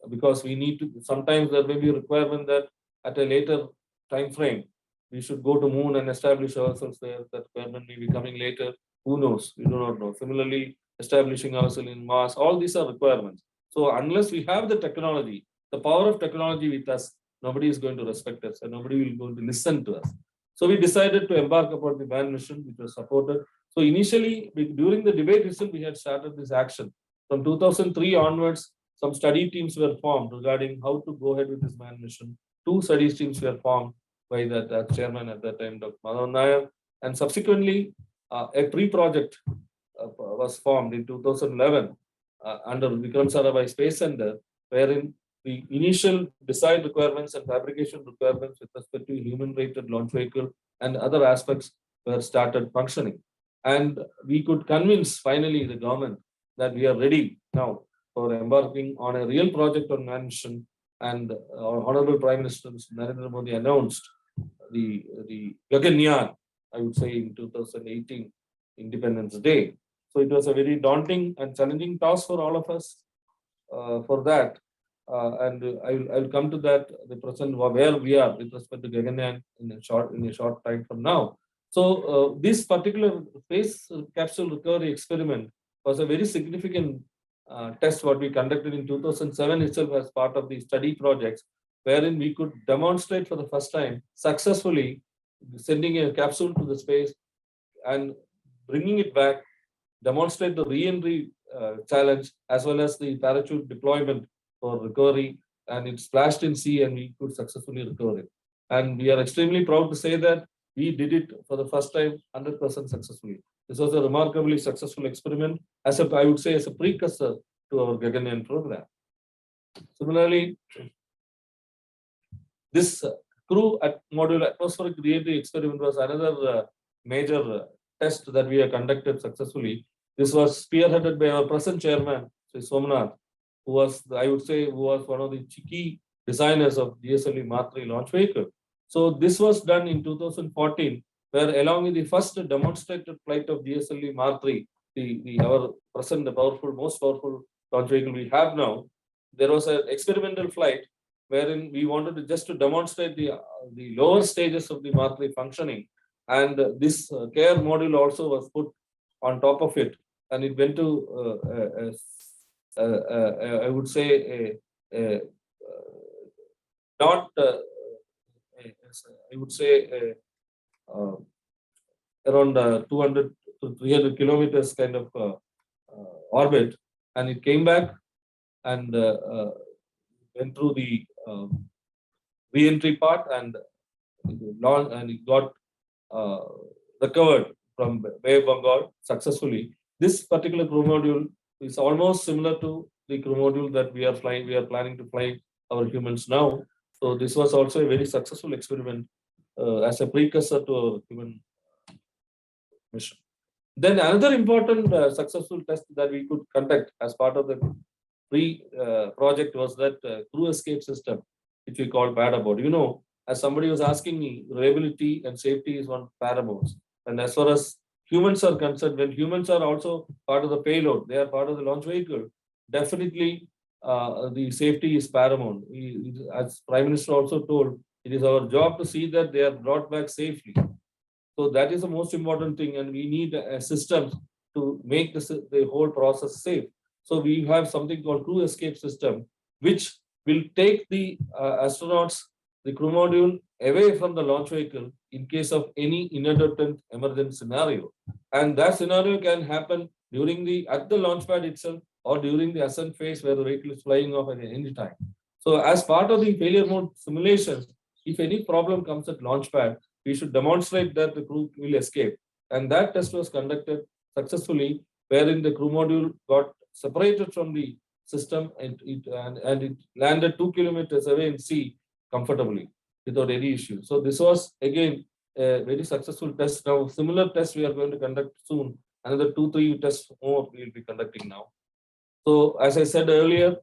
because we need to. Sometimes there may be a requirement that at a later time frame we should go to Moon and establish ourselves there. That requirement may be coming later. Who knows? We do not know. Similarly, establishing ourselves in Mars. All these are requirements. So unless we have the technology, the power of technology with us, nobody is going to respect us, and nobody will going to listen to us. So we decided to embark upon the manned mission, which was supported. So initially, during the debate itself, we had started this action. From 2003 onwards, some study teams were formed regarding how to go ahead with this manned mission. 2 study teams were formed by the chairman at that time, Dr. Madhavan Nair, and subsequently a pre-project was formed in 2011 under Vikram Sarabhai Space Center, wherein the initial design requirements and fabrication requirements with respect to human-rated launch vehicle and other aspects were started functioning. And we could convince finally the government that we are ready now for embarking on a real project on man mission. And our Honorable Prime Minister Mr. Narendra Modi announced the Gaganyaan, I would say, in 2018 Independence Day. So it was a very daunting and challenging task for all of us for that. And I'll come to that, the present where we are with respect to Gaganyaan in a short time from now. So this particular space capsule recovery experiment was a very significant test what we conducted in 2007 itself as part of the study projects, wherein we could demonstrate for the first time successfully sending a capsule to the space and bringing it back, demonstrate the re-entry challenge as well as the parachute deployment for recovery, and it splashed in sea and we could successfully recover it. And we are extremely proud to say that we did it for the first time 100% successfully. This was a remarkably successful experiment, as I would say, as a precursor to our Gaganyaan program. Similarly, this crew module atmospheric re-entry experiment was another major test that we have conducted successfully. This was spearheaded by our present chairman, Sri Somnath, who was, I would say, who was one of the key designers of GSLV Mark III launch vehicle. So this was done in 2014, where along with the first demonstrated flight of GSLV Mark III, our present most powerful launch vehicle we have now, there was an experimental flight wherein we wanted to just to demonstrate the lower stages of the Mark III functioning, and this care module also was put on top of it, and it went to I would say not I would say around 200 to 300 kilometers kind of orbit, and it came back and went through the re-entry part and it got recovered from Bay of Bengal successfully. This particular crew module is almost similar to the crew module that we are planning to fly our humans now. So this was also a very successful experiment as a precursor to our human mission. Then another important successful test that we could conduct as part of the project was that crew escape system, which we call paramount. You know, as somebody was asking me, reliability and safety is one paramount. And as far as humans are concerned, when humans are also part of the payload, they are part of the launch vehicle, definitely the safety is paramount. As Prime Minister also told, it is our job to see that they are brought back safely. So that is the most important thing, and we need a system to make the whole process safe. So we have something called crew escape system, which will take the astronauts, the crew module, away from the launch vehicle in case of any inadvertent emergent scenario. And that scenario can happen at the launch pad itself or during the ascent phase where the vehicle is flying off at any time. So as part of the failure mode simulations, if any problem comes at launch pad, we should demonstrate that the crew will escape. And that test was conducted successfully, wherein the crew module got separated from the system and it landed 2 kilometers away in sea comfortably without any issue. So this was again a very successful test. Now similar tests we are going to conduct soon. Another 2-3 tests more we will be conducting now. So as I said earlier,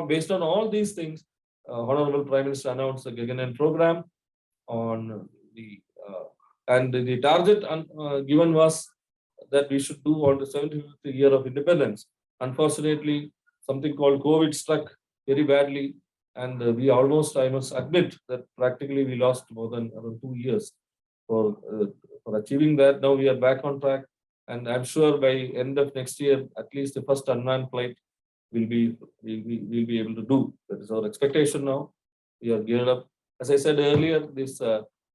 based on all these things, Honorable Prime Minister announced the Gaganyaan program on and the target given was that we should do on the 75th year of independence. Unfortunately, something called COVID struck very badly, and we almost, I must admit, that practically we lost more than around 2 years for achieving that. Now we are back on track, and I'm sure by end of next year, at least the first unmanned flight we'll be able to do. That is our expectation now. We are geared up. As I said earlier, this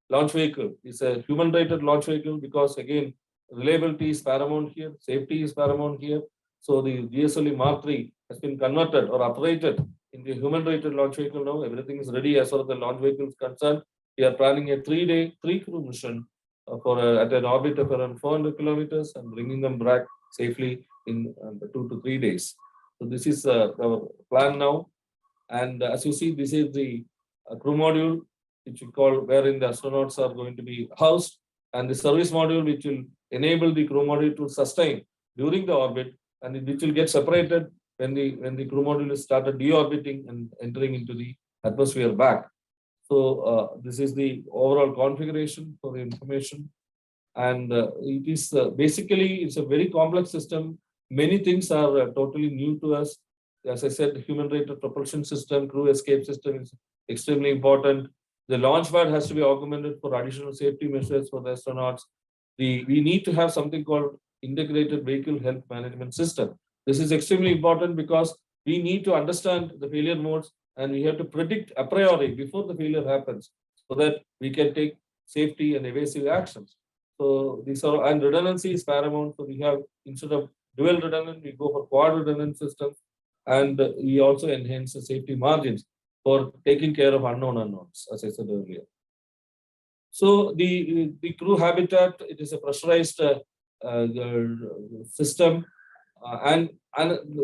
launch vehicle is a human-rated launch vehicle because again, reliability is paramount here, safety is paramount here. So the GSLV Mark III has been converted or operated in the human-rated launch vehicle now. Everything is ready as far as the launch vehicle is concerned. We are planning a 3-day, 3-crew mission at an orbit of around 400 kilometers and bringing them back safely in 2 to 3 days. So this is our plan now. And as you see, this is the crew module, which we call wherein the astronauts are going to be housed, and the service module, which will enable the crew module to sustain during the orbit and which will get separated when the crew module is started deorbiting and entering into the atmosphere back. So this is the overall configuration for the information. And it is basically, it's a very complex system. Many things are totally new to us. As I said, the human rated propulsion system, crew escape system is extremely important. The launch pad has to be augmented for additional safety measures for the astronauts. We need to have something called integrated vehicle health management system. This is extremely important because we need to understand the failure modes, and we have to predict a priori before the failure happens so that we can take safety and evasive actions. So these are, and redundancy is paramount. So we have, instead of dual redundant, we go for quad redundant systems, and we also enhance the safety margins for taking care of unknown unknowns, as I said earlier. So the crew habitat, it is a pressurized system, and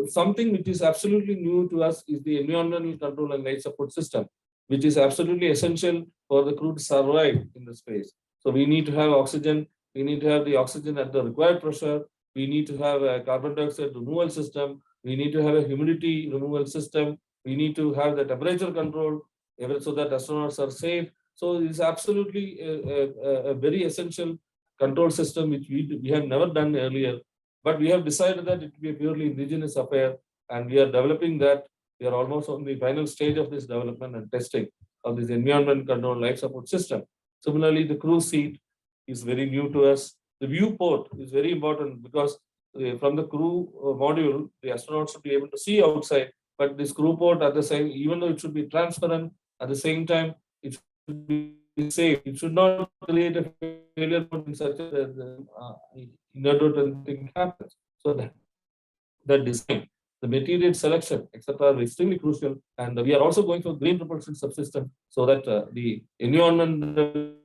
something which is absolutely new to us is the environmental control and life support system, which is absolutely essential for the crew to survive in the space. So we need to have oxygen. We need to have the oxygen at the required pressure. We need to have a carbon dioxide removal system. We need to have a humidity removal system. We need to have the temperature control so that astronauts are safe. So it's absolutely a very essential control system which we have never done earlier. But we have decided that it will be a purely indigenous affair, and we are developing that. We are almost on the final stage of this development and testing of this environment control life support system. Similarly, the crew seat is very new to us. The viewport is very important because from the crew module, the astronauts should be able to see outside, but this crew port at the same, even though it should be transparent, at the same time, it should be safe. It should not create a failure mode in such a inadvertent thing happens. So that the design, the material selection, etc., are extremely crucial. And we are also going for green propulsion subsystem so that the environment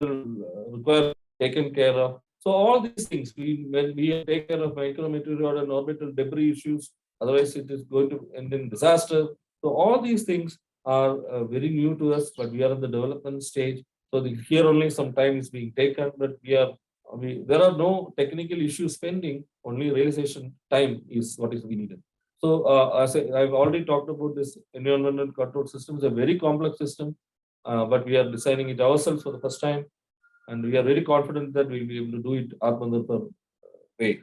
require taken care of. So all these things, when we take care of micrometeoroid and orbital debris issues, otherwise it is going to end in disaster. So all these things are very new to us, but we are in the development stage. So here only some time is being taken, but there are no technical issues pending. Only realization time is what is needed. So as I've already talked about, this environmental control system is a very complex system, but we are designing it ourselves for the first time, and we are very confident that we'll be able to do it Atmanirbhar way.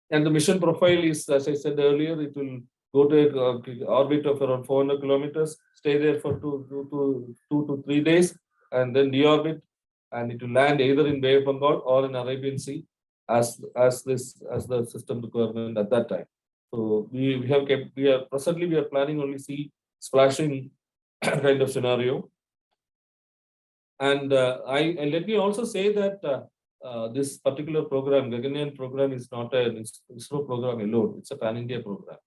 And the mission profile is, as I said earlier, it will go to an orbit of around 400 kilometers, stay there for 2 to 3 days, and then deorbit, and it will land either in Bay of Bengal or in Arabian Sea as the system requirement at that time. So we are planning only sea splashing kind of scenario. And let me also say that this particular program, Gaganyaan program, is not an ISRO program alone. It's a pan-India program.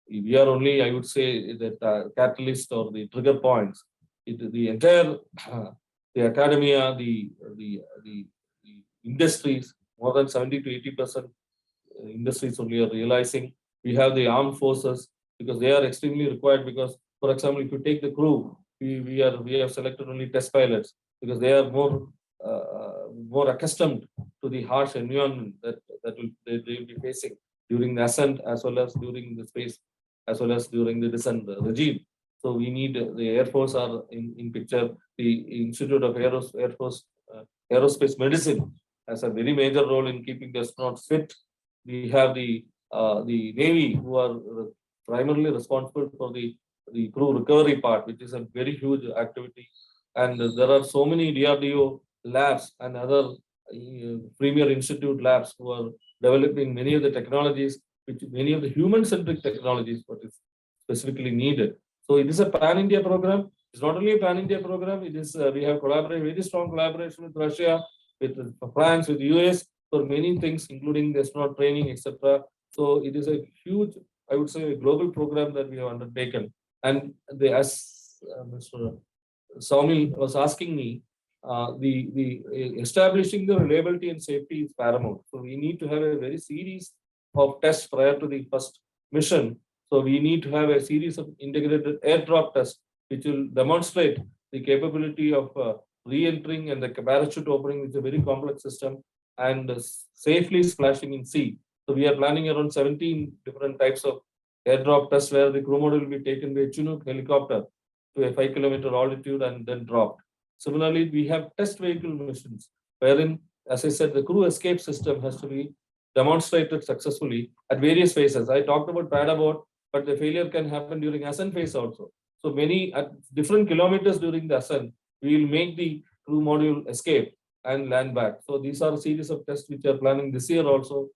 We are only, I would say, that catalyst or the trigger points. The entire the academia, the industries, more than 70 to 80% industries only are realizing. We have the armed forces because they are extremely required. Because, for example, if you take the crew, we have selected only test pilots because they are more accustomed to the harsh environment that they will be facing during the ascent as well as during the space as well as during the descent regime. So we need the Air Force are in picture. The Institute of Aerospace Medicine has a very major role in keeping the astronauts fit. We have the Navy, who are primarily responsible for the crew recovery part, which is a very huge activity. And there are so many DRDO labs and other premier institute labs who are developing many of the technologies, many of the human-centric technologies, what is specifically needed. So it is a pan-India program. It's not only a pan-India program. It is we have very strong collaboration with Russia, with France, with US for many things, including the astronaut training, etc. So it is a huge, I would say, a global program that we have undertaken. And as Mr. Saumil was asking me, the establishing the reliability and safety is paramount. So we need to have a very series of tests prior to the first mission. So we need to have a series of integrated airdrop tests, which will demonstrate the capability of re-entering and the parachute opening, which is a very complex system, and safely splashing in sea. So we are planning around 17 different types of airdrop tests where the crew module will be taken by a Chinook helicopter to a 5-kilometer altitude and then dropped. Similarly, we have test vehicle missions wherein, as I said, the crew escape system has to be demonstrated successfully at various phases. I talked about pad abort, but the failure can happen during ascent phase also. So many at different kilometers during the ascent, we will make the crew module escape and land back. So these are a series of tests which are planning this year also.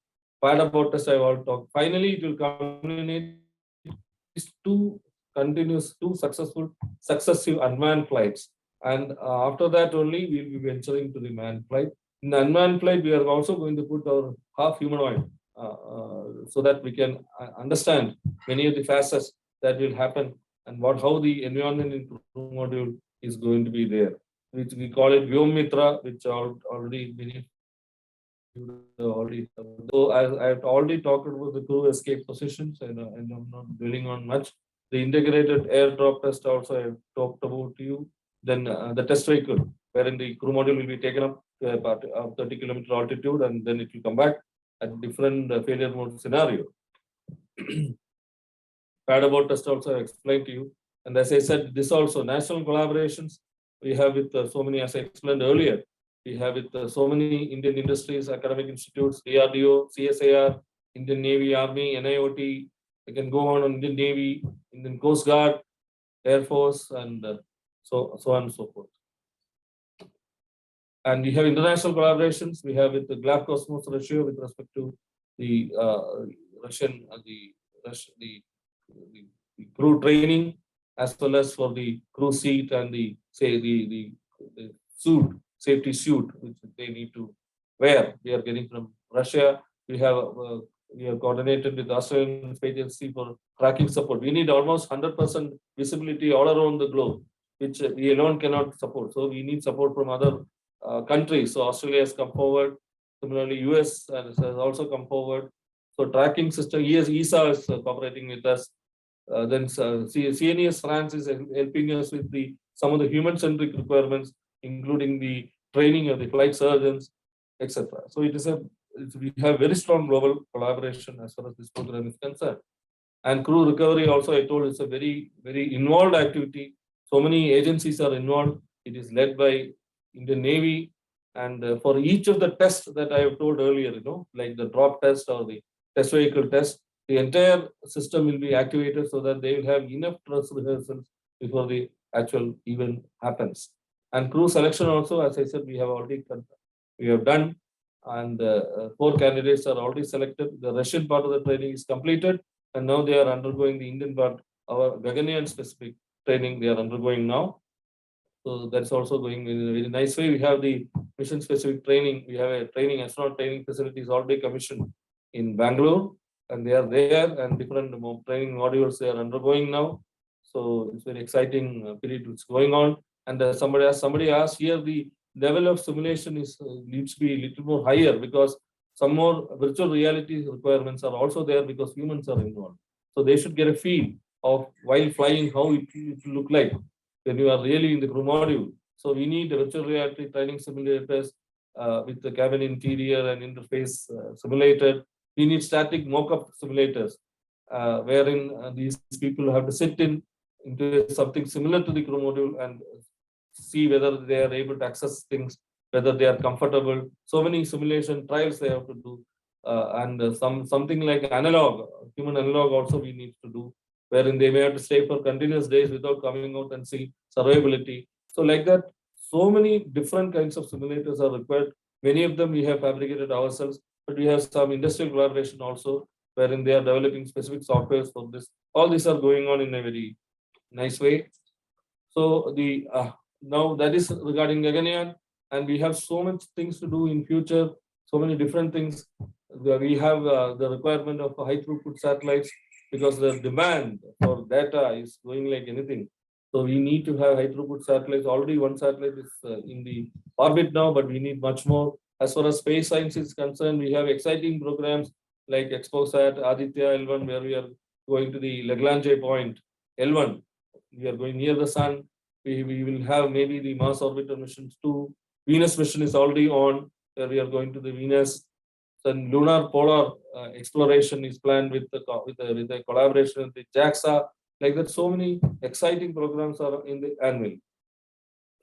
Pad abort test I will talk. Finally, it will culminate two successive unmanned flights. And after that only we'll be venturing to the manned flight. In the unmanned flight, we are also going to put our half humanoid so that we can understand many of the facets that will happen and how the environment in crew module is going to be there, which we call it Vyomitra, which already many already. So I've already talked about the crew escape positions, and I'm not dwelling on much. The integrated airdrop test also I've talked about to you. Then the test vehicle, wherein the crew module will be taken up to about 30-kilometer altitude, and then it will come back at different failure mode scenario. Pad abort test also I explained to you. And as I said, this also national collaborations we have with so many, as I explained earlier, we have with so many Indian industries, academic institutes, DRDO, CSIR, Indian Navy, Army, NIOT. We can go on Indian Navy, Indian Coast Guard, Air Force, and so on and so forth. And we have international collaborations. We have with the Glav Cosmos Russia with respect to the Russian, the crew training, as well as for the crew seat and the suit, safety suit, which they need to wear. We are getting from Russia. We have coordinated with the Australian Space Agency for tracking support. We need almost 100% visibility all around the globe, which we alone cannot support. So we need support from other countries. So Australia has come forward. Similarly, US has also come forward. So tracking system, ESA is cooperating with us. Then CNES France is helping us with some of the human-centric requirements, including the training of the flight surgeons, etc. So we have very strong global collaboration as far as this program is concerned. And crew recovery also, I told, is a very, very involved activity. So many agencies are involved. It is led by Indian Navy. And for each of the tests that I have told earlier, like the drop test or the test vehicle test, the entire system will be activated so that they will have enough dress rehearsals before the actual event happens. And crew selection also, as I said, we have done, and 4 candidates are already selected. The Russian part of the training is completed, and now they are undergoing the Indian part, our Gaganyaan specific training they are undergoing now. So that's also going in a very nice way. We have the mission specific training. We have a astronaut training facilities already commissioned in Bangalore, and they are there, and different training modules they are undergoing now. So it's very exciting period which is going on. And somebody asked here, the level of simulation needs to be a little more higher because some more virtual reality requirements are also there because humans are involved. So they should get a feel of while flying how it will look like when you are really in the crew module. So we need virtual reality training simulators with the cabin interior and interface simulated. We need static mock-up simulators wherein these people have to sit into something similar to the crew module and see whether they are able to access things, whether they are comfortable. So many simulation trials they have to do, and something like analog, human analog also we need to do, wherein they may have to stay for continuous days without coming out and see survivability. So like that, so many different kinds of simulators are required. Many of them we have fabricated ourselves, but we have some industrial collaboration also, wherein they are developing specific softwares for this. All these are going on in a very nice way. So now that is regarding Gaganyaan, and we have so much things to do in future, so many different things. We have the requirement of high throughput satellites because the demand for data is going like anything. So we need to have high throughput satellites. Already one satellite is in the orbit now, but we need much more. As far as space science is concerned, we have exciting programs like ExpoSat, Aditya L1, where we are going to the Lagrange point L1. We are going near the sun. We will have maybe the Mars orbiter missions too. Venus mission is already on, where we are going to the Venus. So lunar polar exploration is planned with the collaboration with the JAXA. Like that, so many exciting programs are in the annual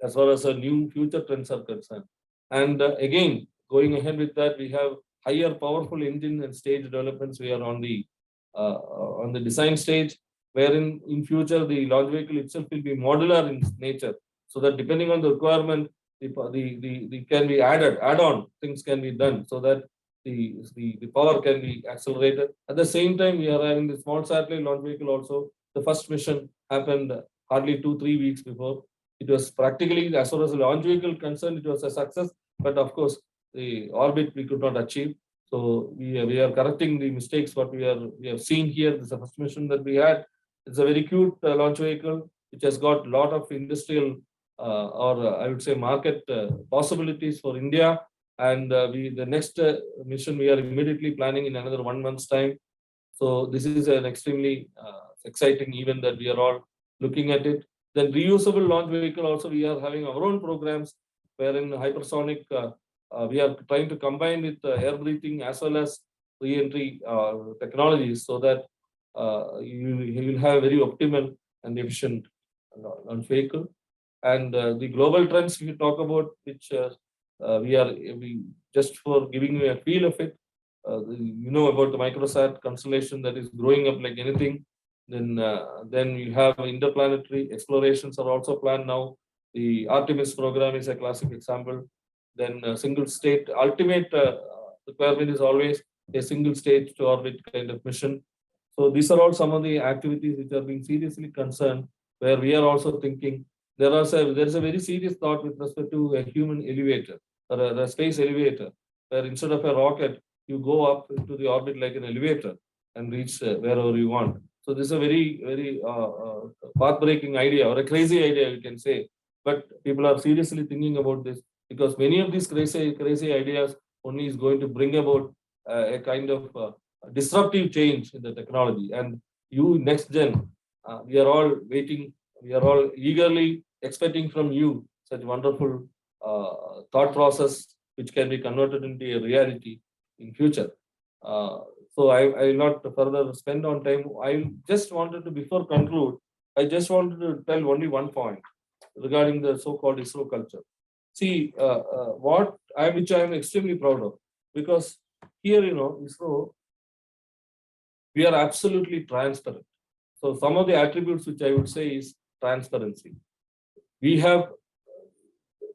as far as new future trends are concerned. And again, going ahead with that, we have higher powerful engine and stage developments. We are on the design stage, wherein in future the launch vehicle itself will be modular in nature, so that depending on the requirement, the can be add-on things can be done, so that the power can be accelerated. At the same time, we are having the small satellite launch vehicle also. The first mission happened hardly 2-3 weeks before. It was practically, as far as the launch vehicle concerned, it was a success. But of course, the orbit we could not achieve. So we are correcting the mistakes what we have seen here. This is the first mission that we had. It's a very cute launch vehicle which has got a lot of industrial or I would say market possibilities for India. And the next mission we are immediately planning in another 1 month's time. So this is an extremely exciting event that we are all looking at it. Then reusable launch vehicle also, we are having our own programs wherein hypersonic we are trying to combine with air breathing as well as re-entry technologies, so that you will have very optimal and efficient launch vehicle. And the global trends we talk about, which we just for giving you a feel of it, you know about the microsat constellation that is growing up like anything. Then you have interplanetary explorations are also planned now. The Artemis program is a classic example. Then single state ultimate requirement is always a single state to orbit kind of mission. So these are all some of the activities which are being seriously concerned, where we are also thinking there is a very serious thought with respect to a human elevator or a space elevator, where instead of a rocket, you go up into the orbit like an elevator and reach wherever you want. So this is a very path-breaking idea or a crazy idea, you can say. But people are seriously thinking about this, because many of these crazy ideas only is going to bring about a kind of disruptive change in the technology. And you, next gen, we are all waiting, we are all eagerly expecting from you such wonderful thought process, which can be converted into a reality in future. So I will not further spend on time. I just wanted to, before conclude, I just wanted to tell only one point regarding the so-called ISRO culture. See, which I am extremely proud of, because here, ISRO, we are absolutely transparent. So some of the attributes which I would say is transparency. We have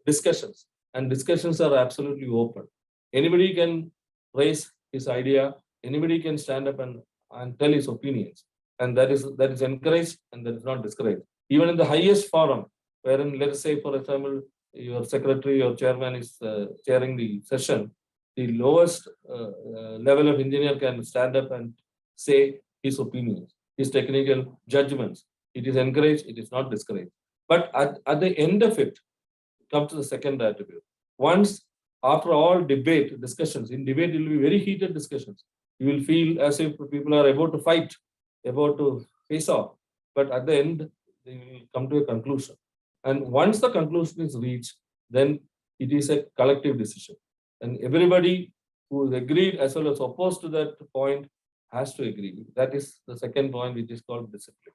discussions, and discussions are absolutely open. Anybody can raise his idea. Anybody can stand up and tell his opinions, and that is encouraged and that is not discouraged. Even in the highest forum, wherein, let us say, for example, your secretary or chairman is chairing the session, the lowest level of engineer can stand up and say his opinions, his technical judgments. It is encouraged, it is not discouraged. But at the end of it, come to the second attribute. Once, after all discussions, in debate, it will be very heated discussions. You will feel as if people are about to fight, about to face off. But at the end, they will come to a conclusion. And once the conclusion is reached, then it is a collective decision. And everybody who is agreed as well as opposed to that point has to agree. That is the second point, which is called discipline.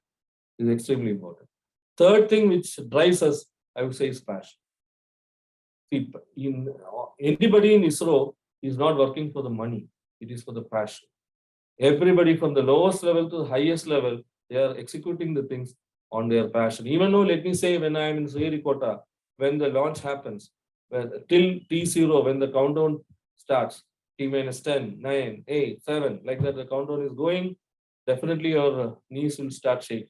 It is extremely important. Third thing which drives us, I would say, is passion. Anybody in ISRO is not working for the money. It is for the passion. Everybody from the lowest level to the highest level, they are executing the things on their passion. Even though, let me say, when I am in Sriharikota, when the launch happens, till T0, when the countdown starts, T-10, 9, 8, 7, like that, the countdown is going, definitely your knees will start shaking.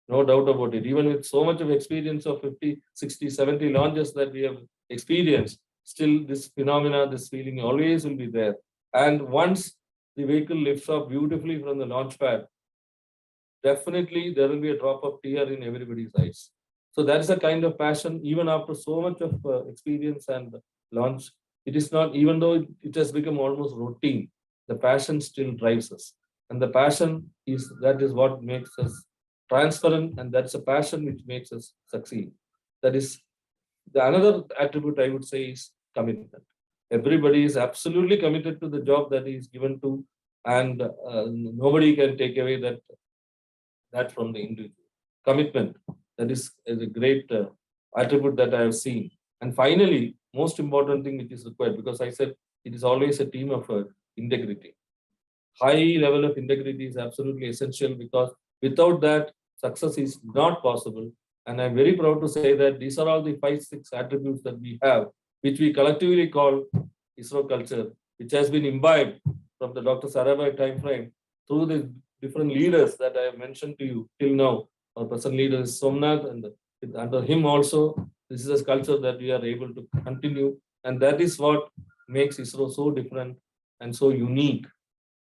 No doubt about it. Even with so much of experience of 50, 60, 70 launches that we have experienced, still this phenomena, this feeling always will be there. And once the vehicle lifts off beautifully from the launch pad, definitely there will be a drop of tear in everybody's eyes. So that is a kind of passion, even after so much of experience and launch. It is not, even though it has become almost routine, the passion still drives us. And the passion that is what makes us transparent, and that's a passion which makes us succeed. That is the another attribute I would say is commitment. Everybody is absolutely committed to the job that he is given to, and nobody can take away that from the individual. Commitment, is a great attribute that I have seen. And finally, most important thing which is required, because I said it is always a team of integrity. High level of integrity is absolutely essential, because without that, success is not possible. And I'm very proud to say that these are all the 5-6 attributes that we have, which we collectively call ISRO culture, which has been imbibed from the Dr. Sarabhai time frame through the different leaders that I have mentioned to you till now. Our present leader is Somnath, and under him also, this is a culture that we are able to continue. And that is what makes ISRO so different and so unique.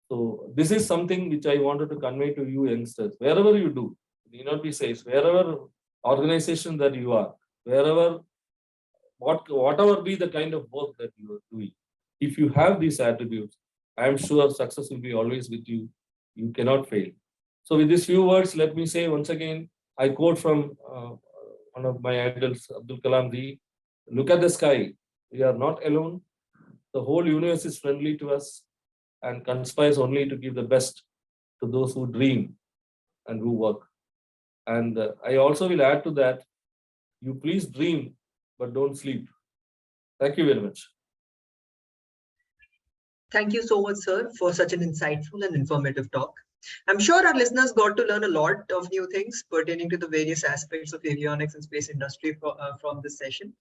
So this is something which I wanted to convey to you youngsters. Wherever you do, it need not be safe, wherever organization that you are, wherever, whatever be the kind of work that you are doing, if you have these attributes, I am sure success will be always with you. You cannot fail. So with these few words, let me say once again, I quote from one of my idols, Abdul Kalam ji, look at the sky. We are not alone. The whole universe is friendly to us and conspires only to give the best to those who dream and who work. And I also will add to that, you please dream, but don't sleep. Thank you very much. Thank you so much, sir, for such an insightful and informative talk. I'm sure our listeners got to learn a lot of new things pertaining to the various aspects of avionics and space industry from this session.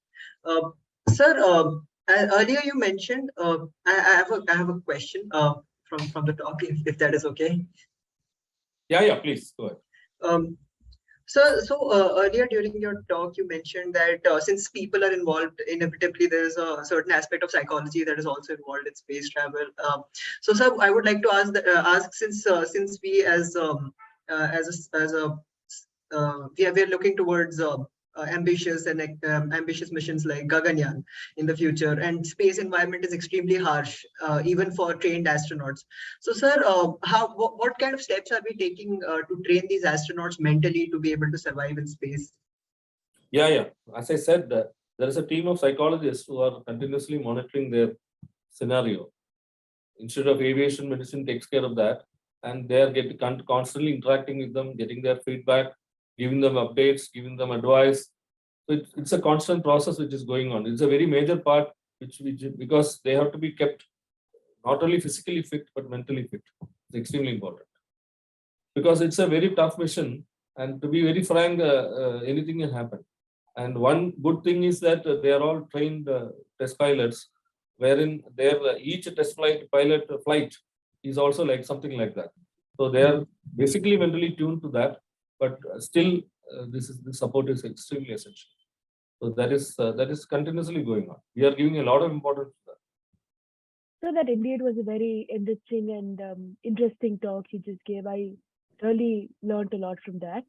Sir, earlier you mentioned, I have a question from the talk, if that is okay. Yeah, please go ahead. So earlier during your talk, you mentioned that since people are involved, inevitably there is a certain aspect of psychology that is also involved in space travel. So, sir, I would like to ask since we we are looking towards ambitious and ambitious missions like Gaganyaan in the future, and space environment is extremely harsh, even for trained astronauts. So, sir, what kind of steps are we taking to train these astronauts mentally to be able to survive in space? Yeah. As I said, there is a team of psychologists who are continuously monitoring their scenario. Institute of Aviation Medicine takes care of that, and they are constantly interacting with them, getting their feedback, giving them updates, giving them advice. So it's a constant process which is going on. It's a very major part, which because they have to be kept not only physically fit but mentally fit. It's extremely important, because it's a very tough mission. And to be very frank, anything can happen. And one good thing is that they are all trained test pilots, wherein each test pilot flight is also like something like that. So they are basically mentally tuned to that, but still this support is extremely essential. So that is continuously going on. We are giving a lot of importance to that. So that indeed was a very enriching and interesting talk you just gave. I really learned a lot from that.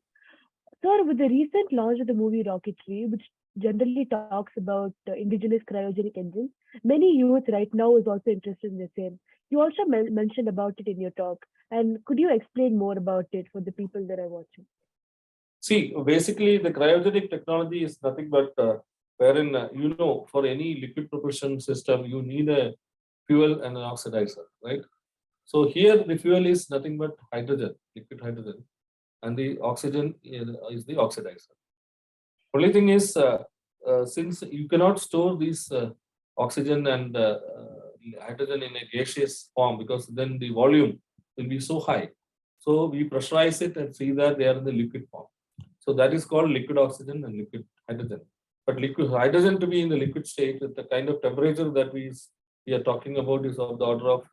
Sir, with the recent launch of the movie Rocketry, which generally talks about indigenous cryogenic engines, many youth right now is also interested in the same. You also mentioned about it in your talk. And could you explain more about it for the people that are watching? See, basically, the cryogenic technology is nothing but wherein, for any liquid propulsion system, you need a fuel and an oxidizer, right? So here, the fuel is nothing but hydrogen, liquid hydrogen, and the oxygen is the oxidizer. Only thing is, since you cannot store these oxygen and hydrogen in a gaseous form, because then the volume will be so high. So we pressurize it and see that they are in the liquid form. So that is called liquid oxygen and liquid hydrogen. But liquid hydrogen to be in the liquid state with the kind of temperature that we are talking about is of the order of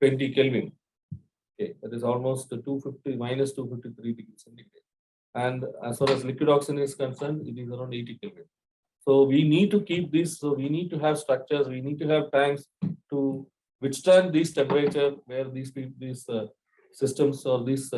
20 Kelvin. Okay, that is almost 250 minus 253 degrees centigrade. And as far as liquid oxygen is concerned, it is around 80 Kelvin. So we need to keep this. So we need to have structures. We need to have tanks to withstand these temperature where these systems or these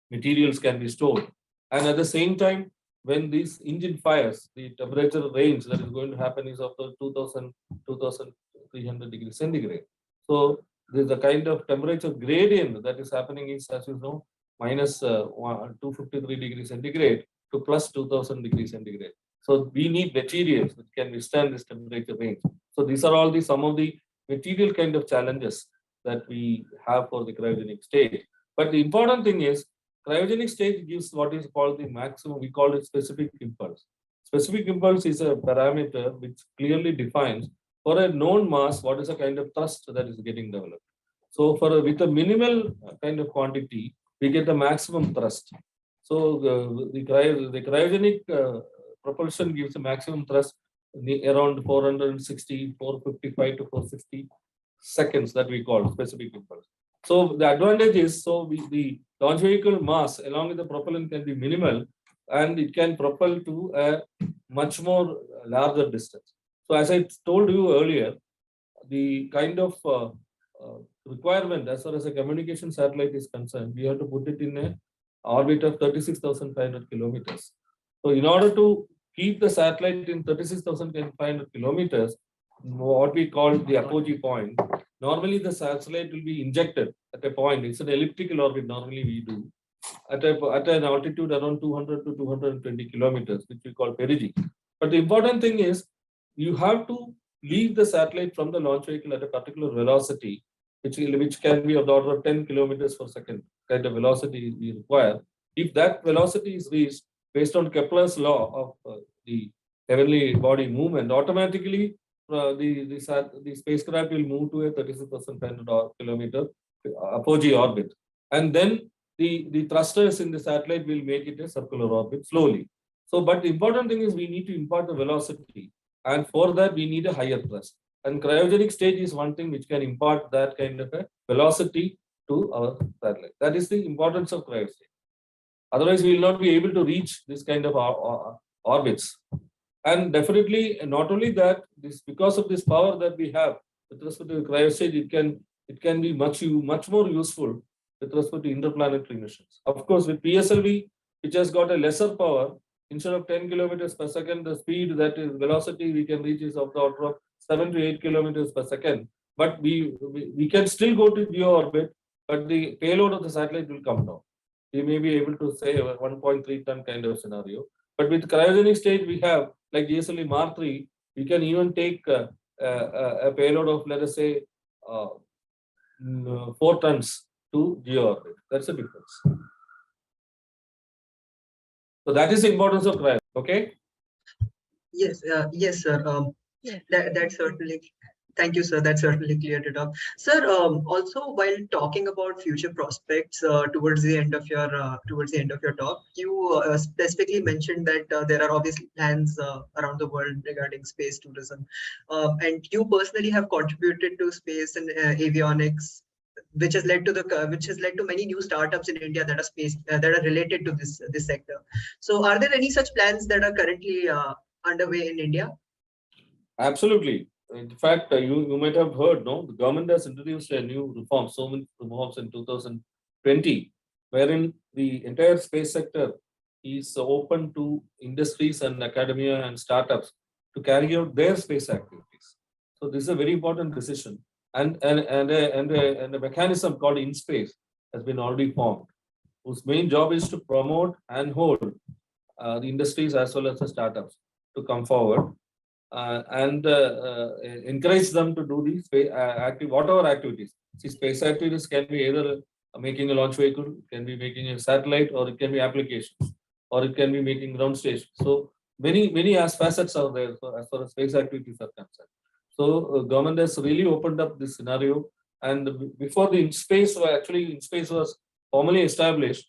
materials can be stored. And at the same time, when this engine fires, the temperature range that is going to happen is of the 2300 degrees centigrade. So there's a kind of temperature gradient that is happening is, as you know, minus 253 degrees centigrade to plus 2000 degrees centigrade. So we need materials which can withstand this temperature range. So these are all some of the material kind of challenges that we have for the cryogenic stage. But the important thing is cryogenic stage gives what is called the maximum, we call it specific impulse. Specific impulse is a parameter which clearly defines for a known mass what is a kind of thrust that is getting developed. So with a minimal kind of quantity, we get the maximum thrust. So the cryogenic propulsion gives a maximum thrust around 460, 455 to 460 seconds that we call specific impulse. So the advantage is, the launch vehicle mass along with the propellant can be minimal and it can propel to a much more larger distance. So as I told you earlier, the kind of requirement as far as a communication satellite is concerned, we have to put it in a orbit of 36,500 kilometers. So in order to keep the satellite in 36,500 kilometers, what we call the apogee point, normally the satellite will be injected at a point. It's an elliptical orbit normally we do at an altitude around 200 to 220 kilometers, which we call perigee. But the important thing is you have to leave the satellite from the launch vehicle at a particular velocity, which can be of the order of 10 kilometers per second kind of velocity we require. If that velocity is reached based on Kepler's law of the heavenly body movement, automatically the spacecraft will move to a 36,500 kilometer apogee orbit. And then the thrusters in the satellite will make it a circular orbit slowly. So, but the important thing is we need to impart the velocity. And for that, we need a higher thrust. And cryogenic stage is one thing which can impart that kind of a velocity to our satellite. That is the importance of cryo stage. Otherwise, we will not be able to reach this kind of orbits. And definitely, not only that, because of this power that we have with respect to the cryo stage, it can be much more useful with respect to interplanetary missions. Of course, with PSLV, which has got a lesser power, instead of 10 kilometers per second, the speed, that is velocity we can reach is of the order of 7 to 8 kilometers per second. But we can still go to geo orbit, but the payload of the satellite will come down. We may be able to say a 1.3 ton kind of scenario. But with cryogenic stage, we have like GSLV Mark III, we can even take a payload of, let us say, 4 tons to geo orbit. That's the difference. So that is the importance of cryo. Okay. Yes, yes, sir. Yes. That's certainly. Thank you, sir. That certainly cleared it up, sir. Also, while talking about future prospects towards the end of your talk, you specifically mentioned that there are obviously plans around the world regarding space tourism, and you personally have contributed to space and avionics, which has led to many new startups in India that are related to this sector. So, are there any such plans that are currently underway in India? Absolutely. In fact, you might have heard, no, the government has introduced a new reform, so many reforms in 2020, wherein the entire space sector is open to industries and academia and startups to carry out their space activities. So this is a very important decision, and a mechanism called InSpace has been already formed, whose main job is to promote and hold the industries as well as the startups to come forward. And encourage them to do these whatever activities. See, space activities can be either making a launch vehicle, can be making a satellite, or it can be applications, or it can be making ground stations. So many facets are there as far as space activities are concerned. So government has really opened up this scenario. And before the InSpace was formally established,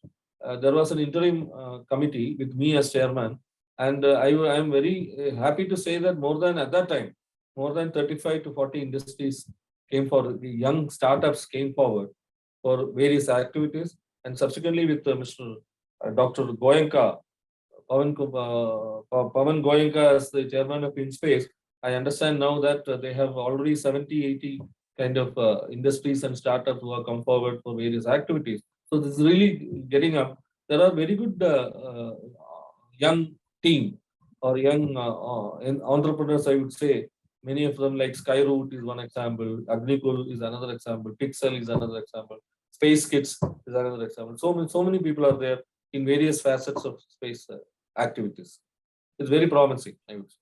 there was an interim committee with me as chairman. And I am very happy to say that at that time, more than 35 to 40 industries came forward, the young startups came forward for various activities. And subsequently with Mr. Dr. Goenka, Pavan Goenka as the chairman of InSpace, I understand now that they have already 70, 80 kind of industries and startups who have come forward for various activities. So this is really getting up. There are very good young team or young entrepreneurs, I would say. Many of them, like Skyroot is one example, Agnikul is another example, Pixel is another example, Space Kids is another example. So many people are there in various facets of space activities. It's very promising, I would say.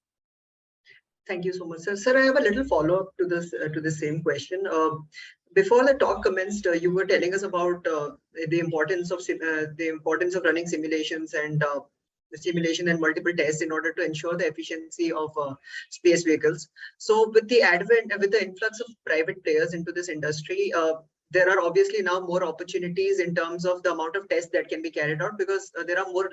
Thank you so much, sir. Sir, I have a little follow-up to the same question. Before the talk commenced, you were telling us about the importance of running simulations and the simulation and multiple tests in order to ensure the efficiency of space vehicles. So, with the influx of private players into this industry, there are obviously now more opportunities in terms of the amount of tests that can be carried out, because there are more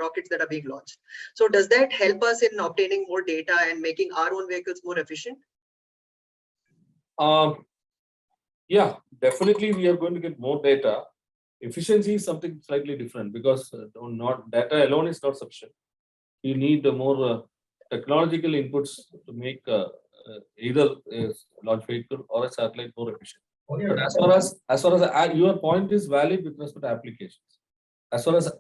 rockets that are being launched. So does that help us in obtaining more data and making our own vehicles more efficient? Um, yeah, definitely we are going to get more data. Efficiency is something slightly different, because not data alone is not sufficient. You need more technological inputs to make either a launch vehicle or a satellite more efficient. But as far as your point is valid with respect to applications. As far as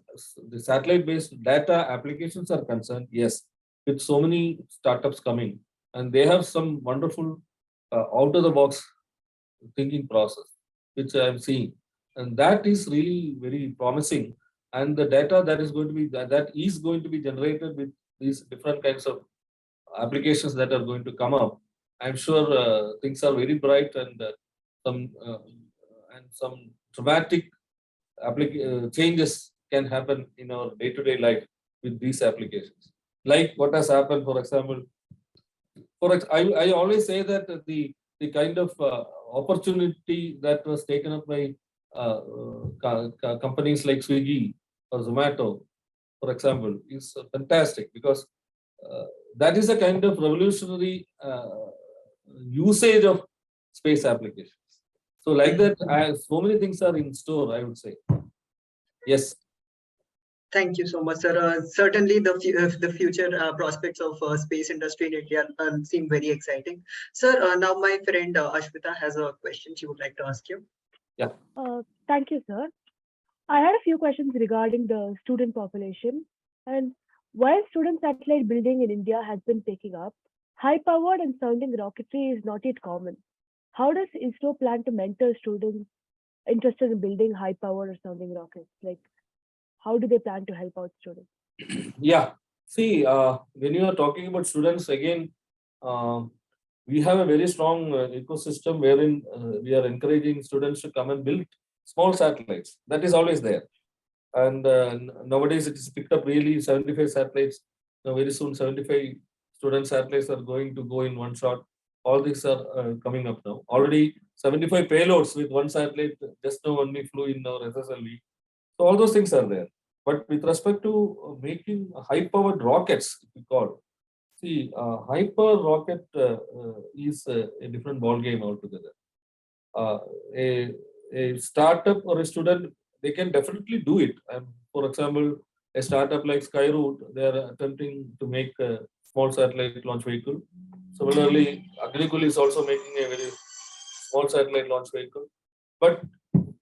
the satellite-based data applications are concerned, yes, with so many startups coming, and they have some wonderful out-of-the-box thinking process, which I'm seeing, and that is really very promising. And the data that is going to be that is going to be generated with these different kinds of applications that are going to come up. I'm sure things are very bright, and some dramatic changes can happen in our day-to-day life with these applications. Like what has happened, for example, I always say that the kind of opportunity that was taken up by companies like Swiggy or Zomato, for example, is fantastic, because that is a kind of revolutionary usage of space applications. So like that, so many things are in store, I would say. Yes. Thank you so much, sir. Certainly, the future prospects of space industry in India seem very exciting. Sir, now my friend Ashmita has a question she would like to ask you. Yeah. Thank you, sir. I had a few questions regarding the student population. And while student satellite building in India has been picking up, high powered and sounding rocketry is not yet common. How does ISRO plan to mentor students interested in building high powered or sounding rockets? Like, how do they plan to help out students? Yeah. See, when you are talking about students, again, uh, we have a very strong ecosystem wherein we are encouraging students to come and build small satellites. That is always there. And nowadays it is picked up really 75 satellites. Now very soon 75 student satellites are going to go in one shot. All these are coming up now. Already 75 payloads with one satellite just now only flew in our SSLV. So all those things are there. But with respect to making high-powered rockets, we call, see, high-power rocket is a different ball game altogether. Uh, a, a startup or a student, they can definitely do it. And for example, a startup like Skyroot, they are attempting to make a small satellite launch vehicle. Similarly, Agricola is also making a very small satellite launch vehicle. But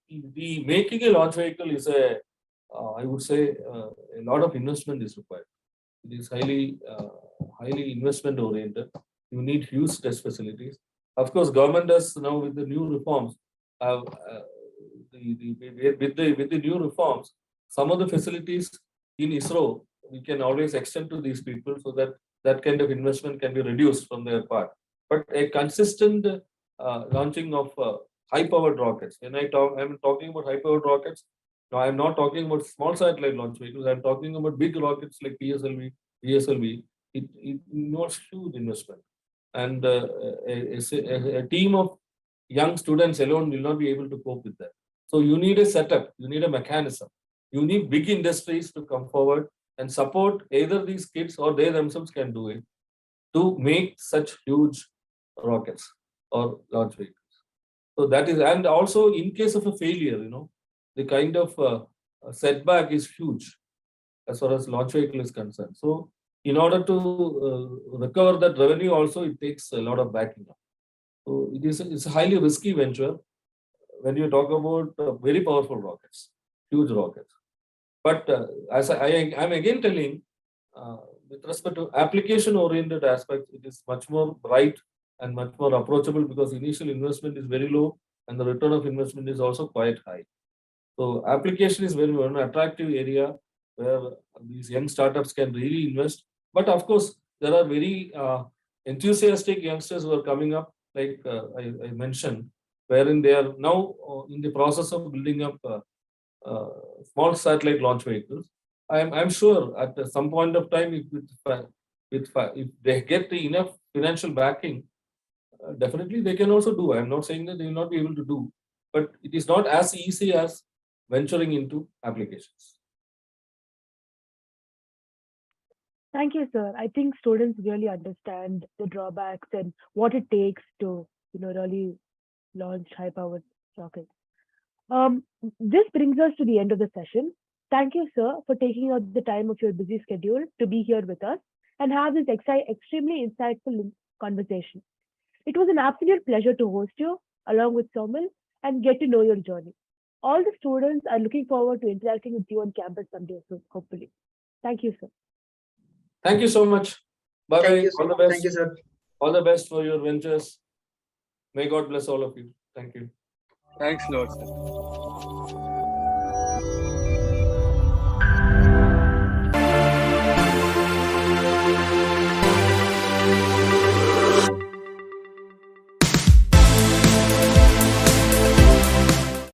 the making a launch vehicle is I would say, a lot of investment is required. It is highly investment oriented. You need huge test facilities. Of course, government does now with the new reforms. Have with the new reforms, some of the facilities in ISRO we can always extend to these people, so that that kind of investment can be reduced from their part. But a consistent launching of high-powered rockets. When I'm talking about high-powered rockets. Now, I'm not talking about small satellite launch vehicles. I'm talking about big rockets like PSLV, GSLV. It involves huge investment. And a team of young students alone will not be able to cope with that. So you need a setup, you need a mechanism. You need big industries to come forward and support either these kids or they themselves can do it to make such huge rockets or launch vehicles. So that is, and also in case of a failure, the kind of setback is huge as far as launch vehicle is concerned. So in order to recover that revenue also, it takes a lot of backing up. So it's a highly risky venture when you talk about very powerful rockets, huge rockets. But as I'm again telling, with respect to application-oriented aspects, it is much more bright and much more approachable, because initial investment is very low and the return of investment is also quite high. So application is one attractive area where these young startups can really invest. But of course, there are very enthusiastic youngsters who are coming up, like I mentioned, wherein they are now in the process of building up small satellite launch vehicles. I'm sure at some point of time, if they get enough financial backing, definitely they can also do. I'm not saying that they will not be able to do, but it is not as easy as venturing into applications. Thank you, sir. I think students really understand the drawbacks and what it takes to, really launch high-powered rockets. This brings us to the end of the session. Thank you, sir, for taking out the time of your busy schedule to be here with us and have this extremely insightful conversation. It was an absolute pleasure to host you along with Somil and get to know your journey. All the students are looking forward to interacting with you on campus someday soon, hopefully. Thank you, sir. Thank you so much. Bye Thank bye. you, All the sir. best. Thank you, sir. All the best for your ventures. May God bless all of you. Thank you. Thanks a lot, sir.